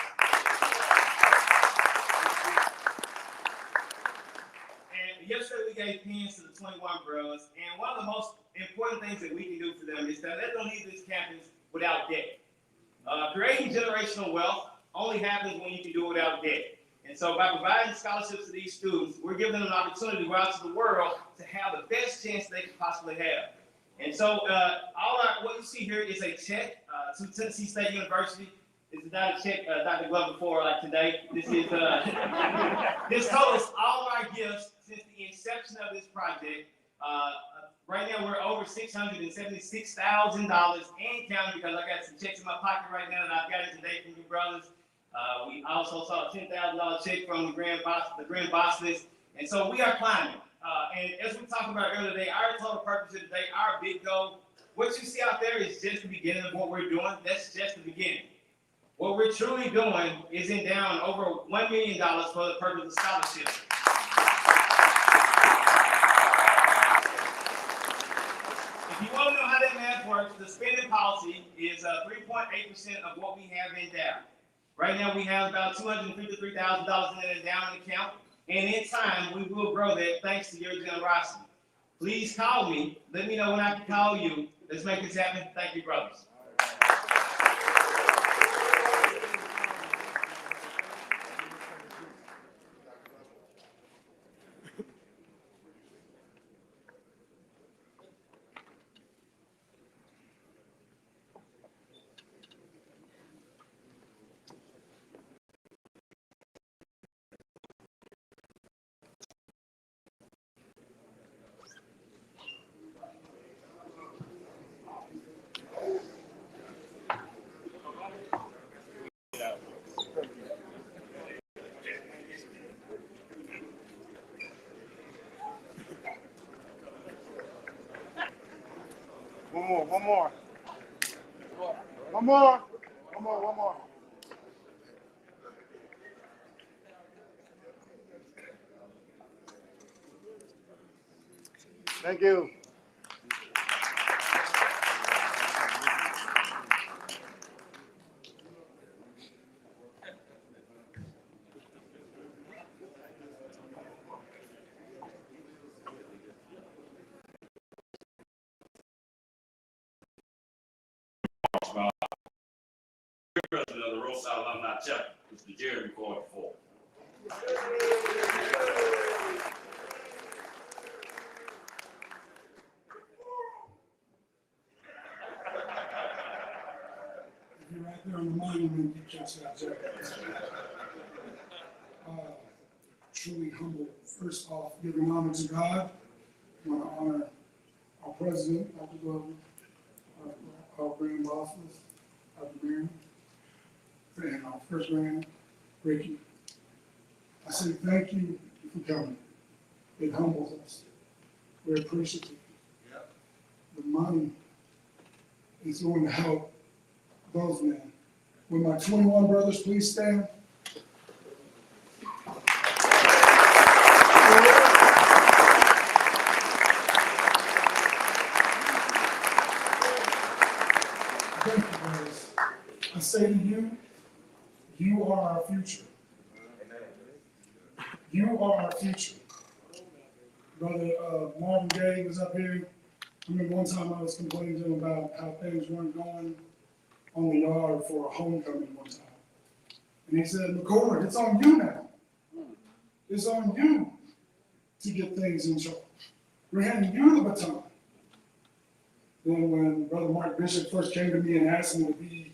gave pens to the 21 brothers, and one of the most important things that we can do for them is that let them leave this campus without debt. Creating generational wealth only happens when you can do it without debt. And so by providing scholarships to these students, we're giving them an opportunity to go out to the world to have the best chance they could possibly have. And so what you see here is a check to Tennessee State University. This is not a check Dr. Glover for like today. This is this totals all of our gifts since the inception of this project. Right now we're over $676,000 and counting because I got some checks in my pocket right now that I've got it today from you brothers. We also saw a $10,000 check from the Grand Bosses. And so we are climbing. And as we talked about earlier today, our total purpose of today, our big goal, what you see out there is just the beginning of what we're doing. That's just the beginning. What we're truly doing is endowing over $1 million for the purpose of scholarships. If you want to know how that math works, the spending policy is 3.8% of what we have endowed. Right now, we have about $253,000 in an endowment account, and in time, we will grow that thanks to your generosity. Please call me. Let me know when I can call you. Let's make this happen. Thank you, brothers. One more. One more. Thank you. President of the Rho Psi Alumni Chapter, Mr. Jeremy Gordon Ford. You're right there on the monument, you just got there. Truly humble. First off, giving honor to God. I want to honor our president, Dr. Glover, our grand bosses, Dr. Mayor, and our first grand, Ricky. I say thank you for coming. It humbles us. We're appreciative. Yep. The money is going to help those men. Will my 21 brothers please stand? Thank you, brothers. I say to you, you are our future. You are our future. Brother Marvin Gaye was up here. I remember one time I was complaining to him about how things weren't going on the yard for a homecoming one time. And he said, McCord, it's on you now. It's on you to get things in charge. We're handing you the baton. Then when Brother Mark Bishop first came to me and asked me to be,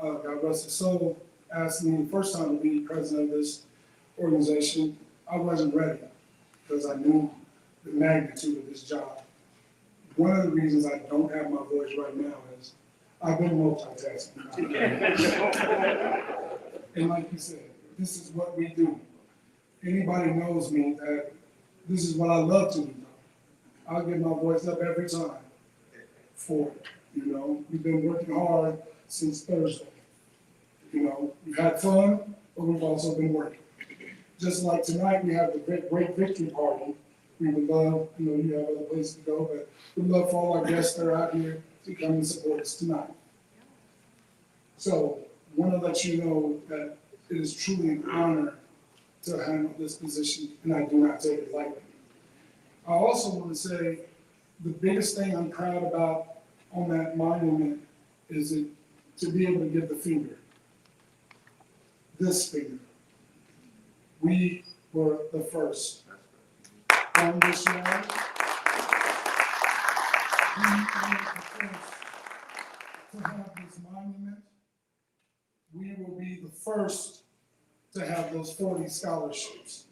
God rest his soul, asked me the first time to be president of this organization, I wasn't ready because I knew the magnitude of this job. One of the reasons I don't have my voice right now is I've been multitasking. And like you said, this is what we do. Anybody knows me that this is what I love to do. I'll get my voice up every time for it. You know, we've been working hard since Thursday. You know, we've had fun, but we've also been working. Just like tonight, we have the great victory party. We would love, you know, you have other places to go, but we'd love for all our guests that are out here to come and support us tonight. So, I want to let you know that it is truly an honor to handle this position, and I do not take it lightly. I also want to say the biggest thing I'm proud about on that monument is to be able to give the finger. This finger. We were the first. On this yard, we were the first to have this monument. We will be the first to have those 40 scholarships.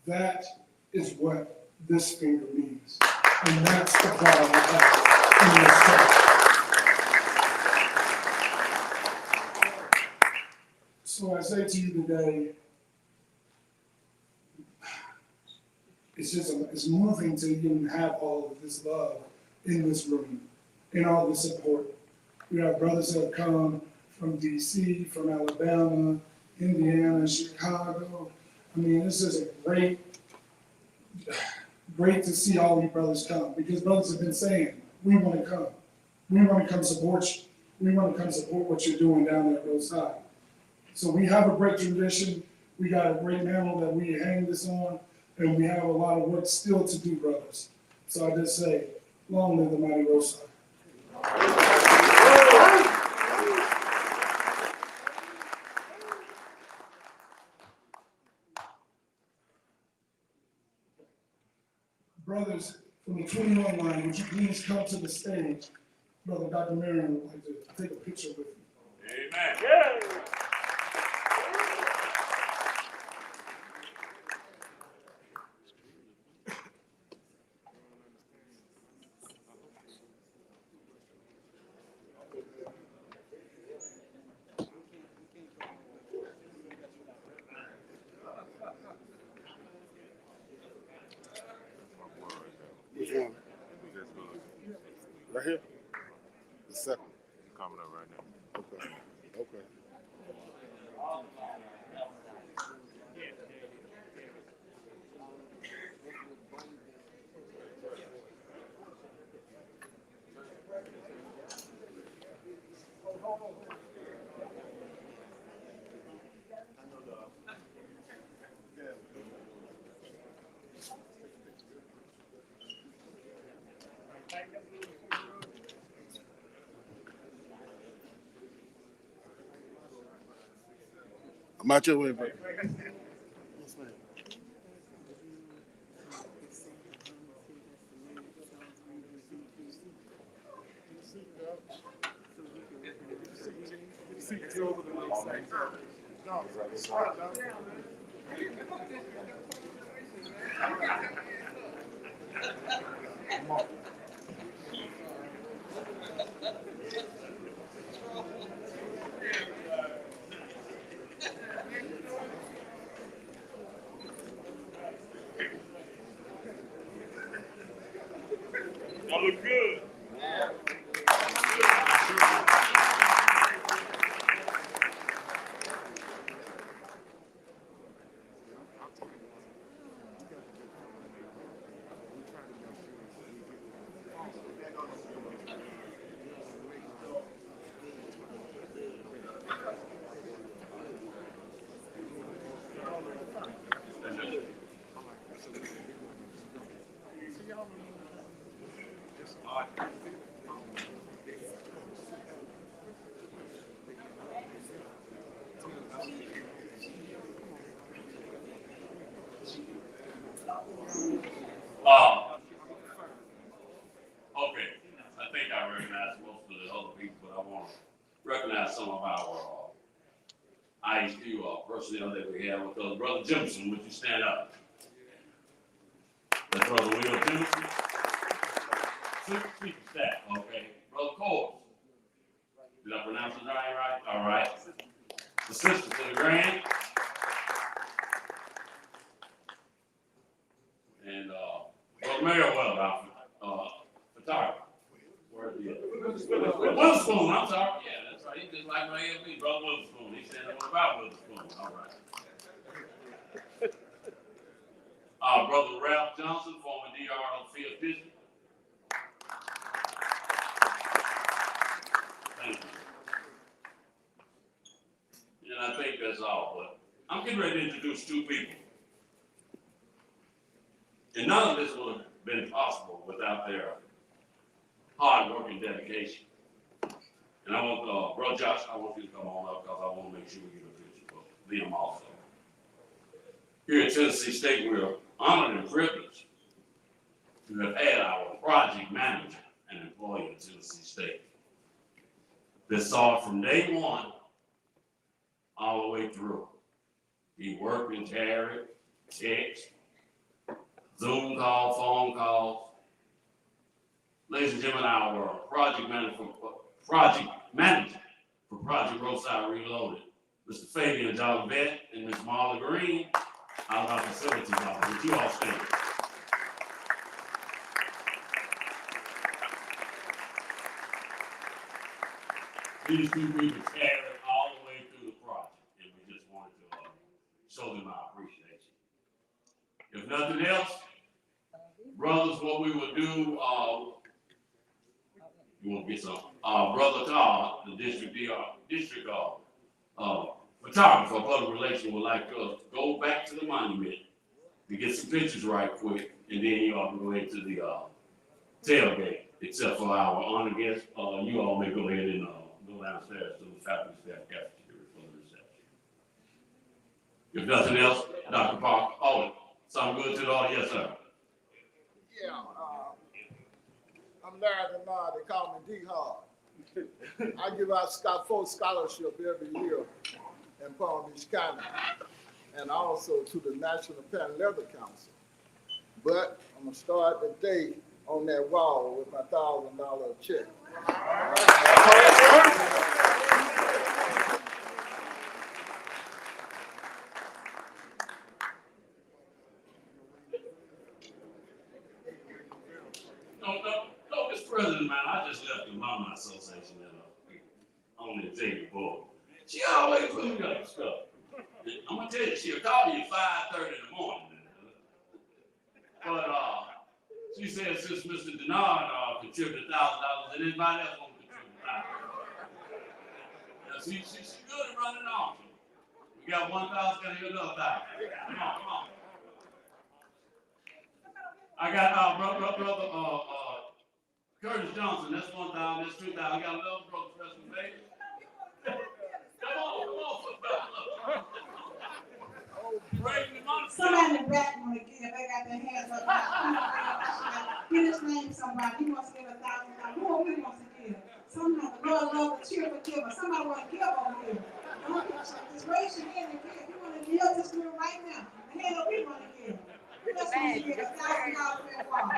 That is what this finger means. And that's the pride I have in this country. So I say to you today, it's moving to even have all of this love in this room, and all the support. We have brothers that have come from DC, from Alabama, Indiana, Chicago. I mean, this is a great to see all you brothers come, because brothers have been saying, we want to come. We want to come support you. We want to come support what you're doing down there at Rho Psi. So we have a great tradition. We got a great mantle that we hang this on, and we have a lot of work still to do, brothers. So I just say, long live the mighty Rho Psi. Brothers from the 21 line, would you please come to the stage? Brother Dr. Marion would like to take a picture with you. Amen. Yeah. Which one? Right here? The second. Coming up right now. Okay. Okay. I'm out your way, bro. Yes, ma'am. Y'all look good. Okay, I think I recognize most of the other people, but I want to recognize some of our ISU personnel that we have with us. Brother Jimson, would you stand up? That's Brother Will Jimson. Chief of Staff, okay. Brother Coles. Did I pronounce his name right? All right. Assistant to the Grand. And Brother Merriwell, our photographer. Where is he at? Witherspoon, I'm sorry. Yeah, that's right. He's just like my LB, Brother Witherspoon. He's saying what about Witherspoon. All right. Brother Ralph Johnson, former DR of Field District. Thank you. And I think that's all, but I'm getting ready to introduce two people. And none of this will without their hard work and dedication. And I want, Bro Josh, I want you to come on up because I want to make sure we get a picture of them also. Here at Tennessee State, we're honored and privileged to have had our project manager and employee at Tennessee State that saw it from day one all the way through. He worked and carried, text, Zoom call, phone calls. Ladies and gentlemen, our project manager for Project Rho Psi Reloaded, Mr. Fabian Jolivet and Ms. Marla Green, out of our facilities office. Would you all stand? These two people carried all the way through the project, and we just wanted to show them our appreciation. If nothing else, brothers, what we would do, you want to get some, Brother Todd, the district photographer, public relations, would like us to go back to the monument to get some pictures right quick, and then you all can go into the tailgate, except for our honored guests. You all may go ahead and go downstairs to the faculty staff cafeteria for the reception. If nothing else, Dr. Parker, sound good to the audience? Yes, sir. Yeah, I'm Larry Denard. They call me D-Hard. I give out full scholarship every year in Palm Beach County, and also to the National Pen Leather Council. But I'm gonna start the day on that wall with my $1,000 check. No, Mr. President, man, I just left the Alumni Association on the executive board. She always put me up stuff. I'm gonna tell you, she'll call me at 5:30 in the morning. But she said since Mr. Denard contributed $1,000, and anybody else want to contribute $1,000. Now, she's good at running off. We got 1,000, gotta get another 1,000. Come on. I got brother Curtis Johnson, that's 1,000, that's 2,000. I got another brother, President Bailey. Come on, football. Somebody in the back want to give, they got their hands up. Get his name, somebody, he wants to give $1,000. Who wants to give? Somebody, the Lord loves a cheerful giver. Somebody want to give over here. Just raise your hand and give. You want to give this room right now. The hand up, we want to give. Let's give $1,000 for that wall.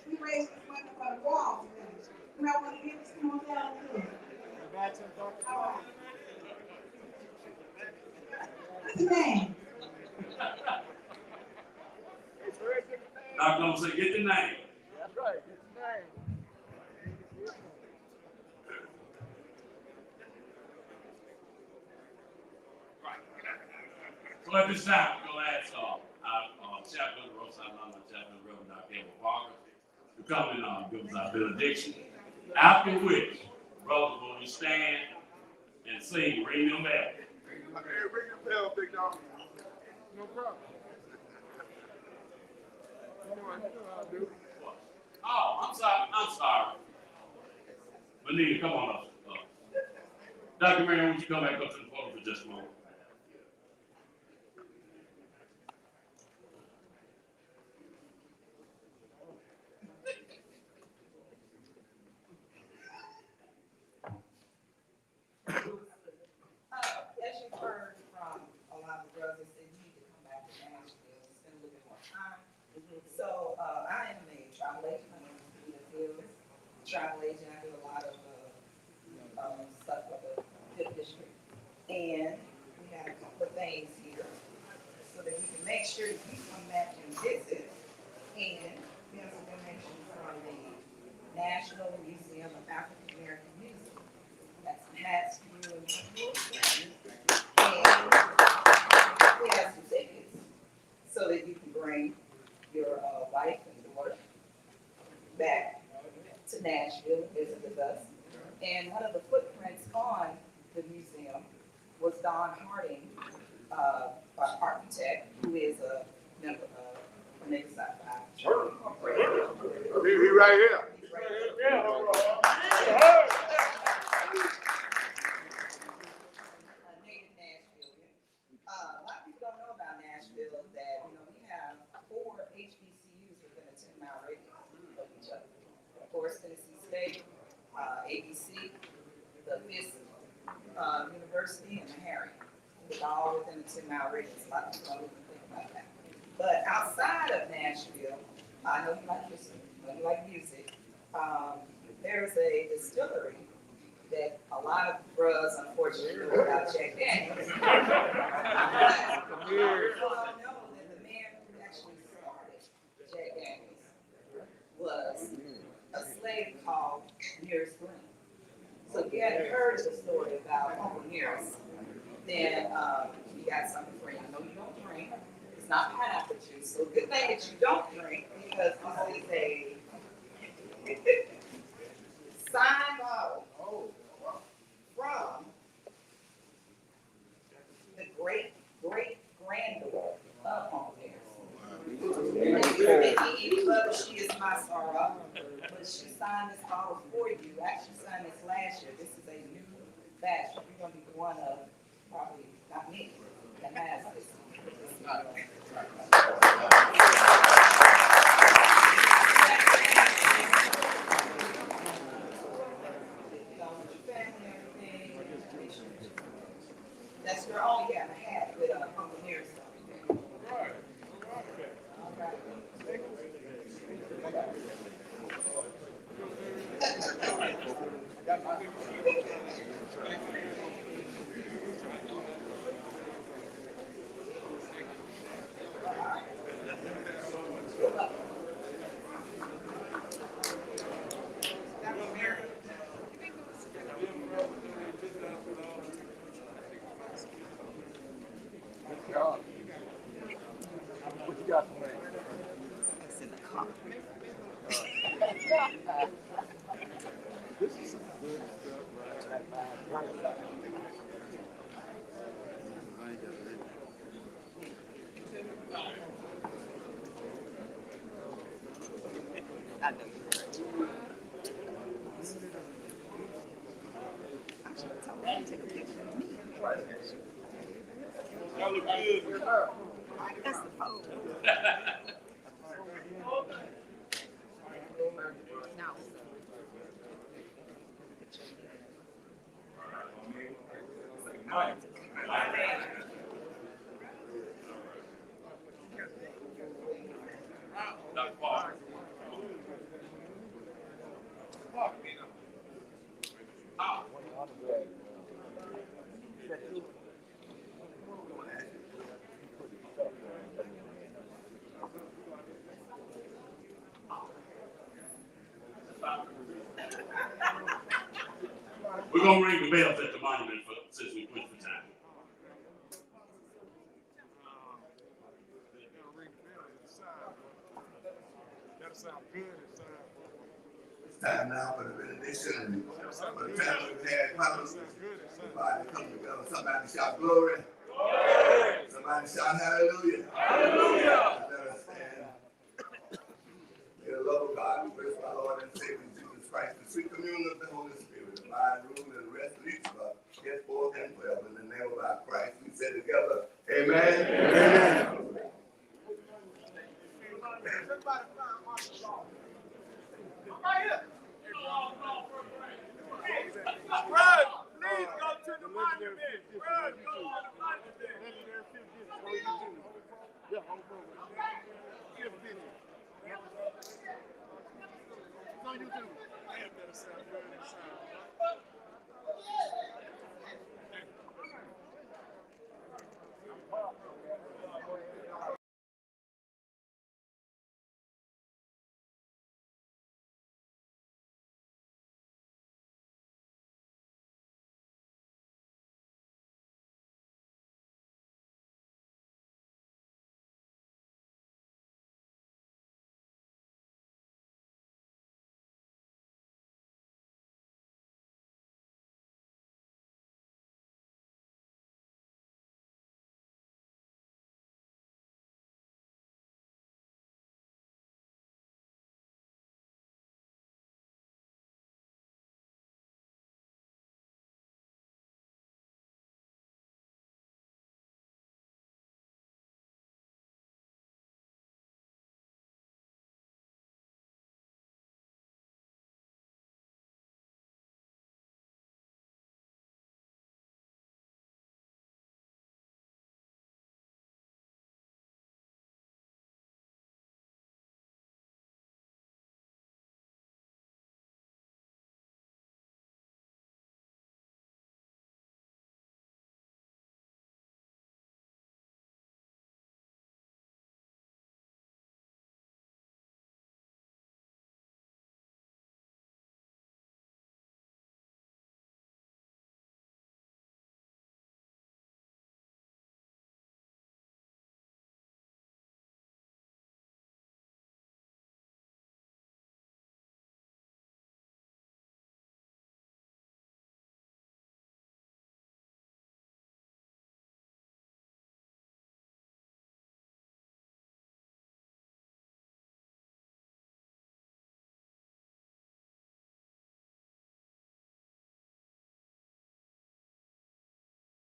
We raise this money for the wall today. You might want to give this, come on down and do it. What's the name? I'm gonna say, get the name. That's right, get the name. Right. So at this time, we're gonna ask our chaplain, Rho Psi Alumni chaplain, Reverend Dr. Kevin Parker, to come and give us our benediction. After which, brothers, will you stand and sing, ring them back. Hey, ring the bell, big dog. No problem. Oh, I'm sorry. Benita, come on up. Dr. Marion, would you come back up to the podium for just a moment? As you've heard from a lot of the brothers, they need to come back to Nashville, spend a little bit more time. So I am a travel agent. I'm in the field. Travel agent. I do a lot of stuff with the Fifth District, and we have a couple of things here so that we can make sure that you come back and visit. And we have a donation from the National Museum of African American Music. That's some hats for you and we have some tickets so that you can bring your wife and daughter back to Nashville and visit with us. And one of the footprints on the museum was Don Harding, our architect, who is a member of Makerside 5. He right here. He's right here. Native Nashville. A lot of people don't know about Nashville that, we have 4 HBCUs within a 10-mile radius of each other. Of course, Tennessee State, ABC, the Fisk University, and the Harry. It's all within a 10-mile radius. A lot of people don't even think about that. But outside of Nashville, I know you like history, I know you like music. There's a distillery that a lot of bros, unfortunately, know about Jack Daniels. But know that the man who actually started Jack Daniels was a slave called Nearest Green. So if you hadn't heard the story about Uncle Nearest, then you got something for you. I know you don't drink. It's not pineapple juice. So good thing that you don't drink, because this is a signed bottle from the great-great-granddaughter of Uncle Nearest. But she is my sorrow, but she signed this bottle for you. Actually signed this last year. This is a new batch. You're going to be one of, probably not me, that has this. That's your own, yeah, and a hat with Uncle Nearest on it. All right. What you got for me? It's in the car. This is some good stuff right there. I know you're right. I should have told him to take a picture of me. Y'all look good. That's the pole. No. Dr. Park. We're gonna ring the bells at the monument since we quit for time. That sound good. It's time now for the benediction and for the time we've had problems. Everybody come together. Somebody shout glory. Somebody shout hallelujah. Hallelujah. Let us stand. May the love of God be with our Lord and Savior Jesus Christ, the sweet communion of the Holy Spirit, abide, rule, and rest of each of us, henceforth and forever. In the name of our Christ, we say together, amen. Amen. Run, please go to the monument. Run, go to the monument. Yeah, hold on. Give a video. It's on YouTube. Damn, that sound good inside.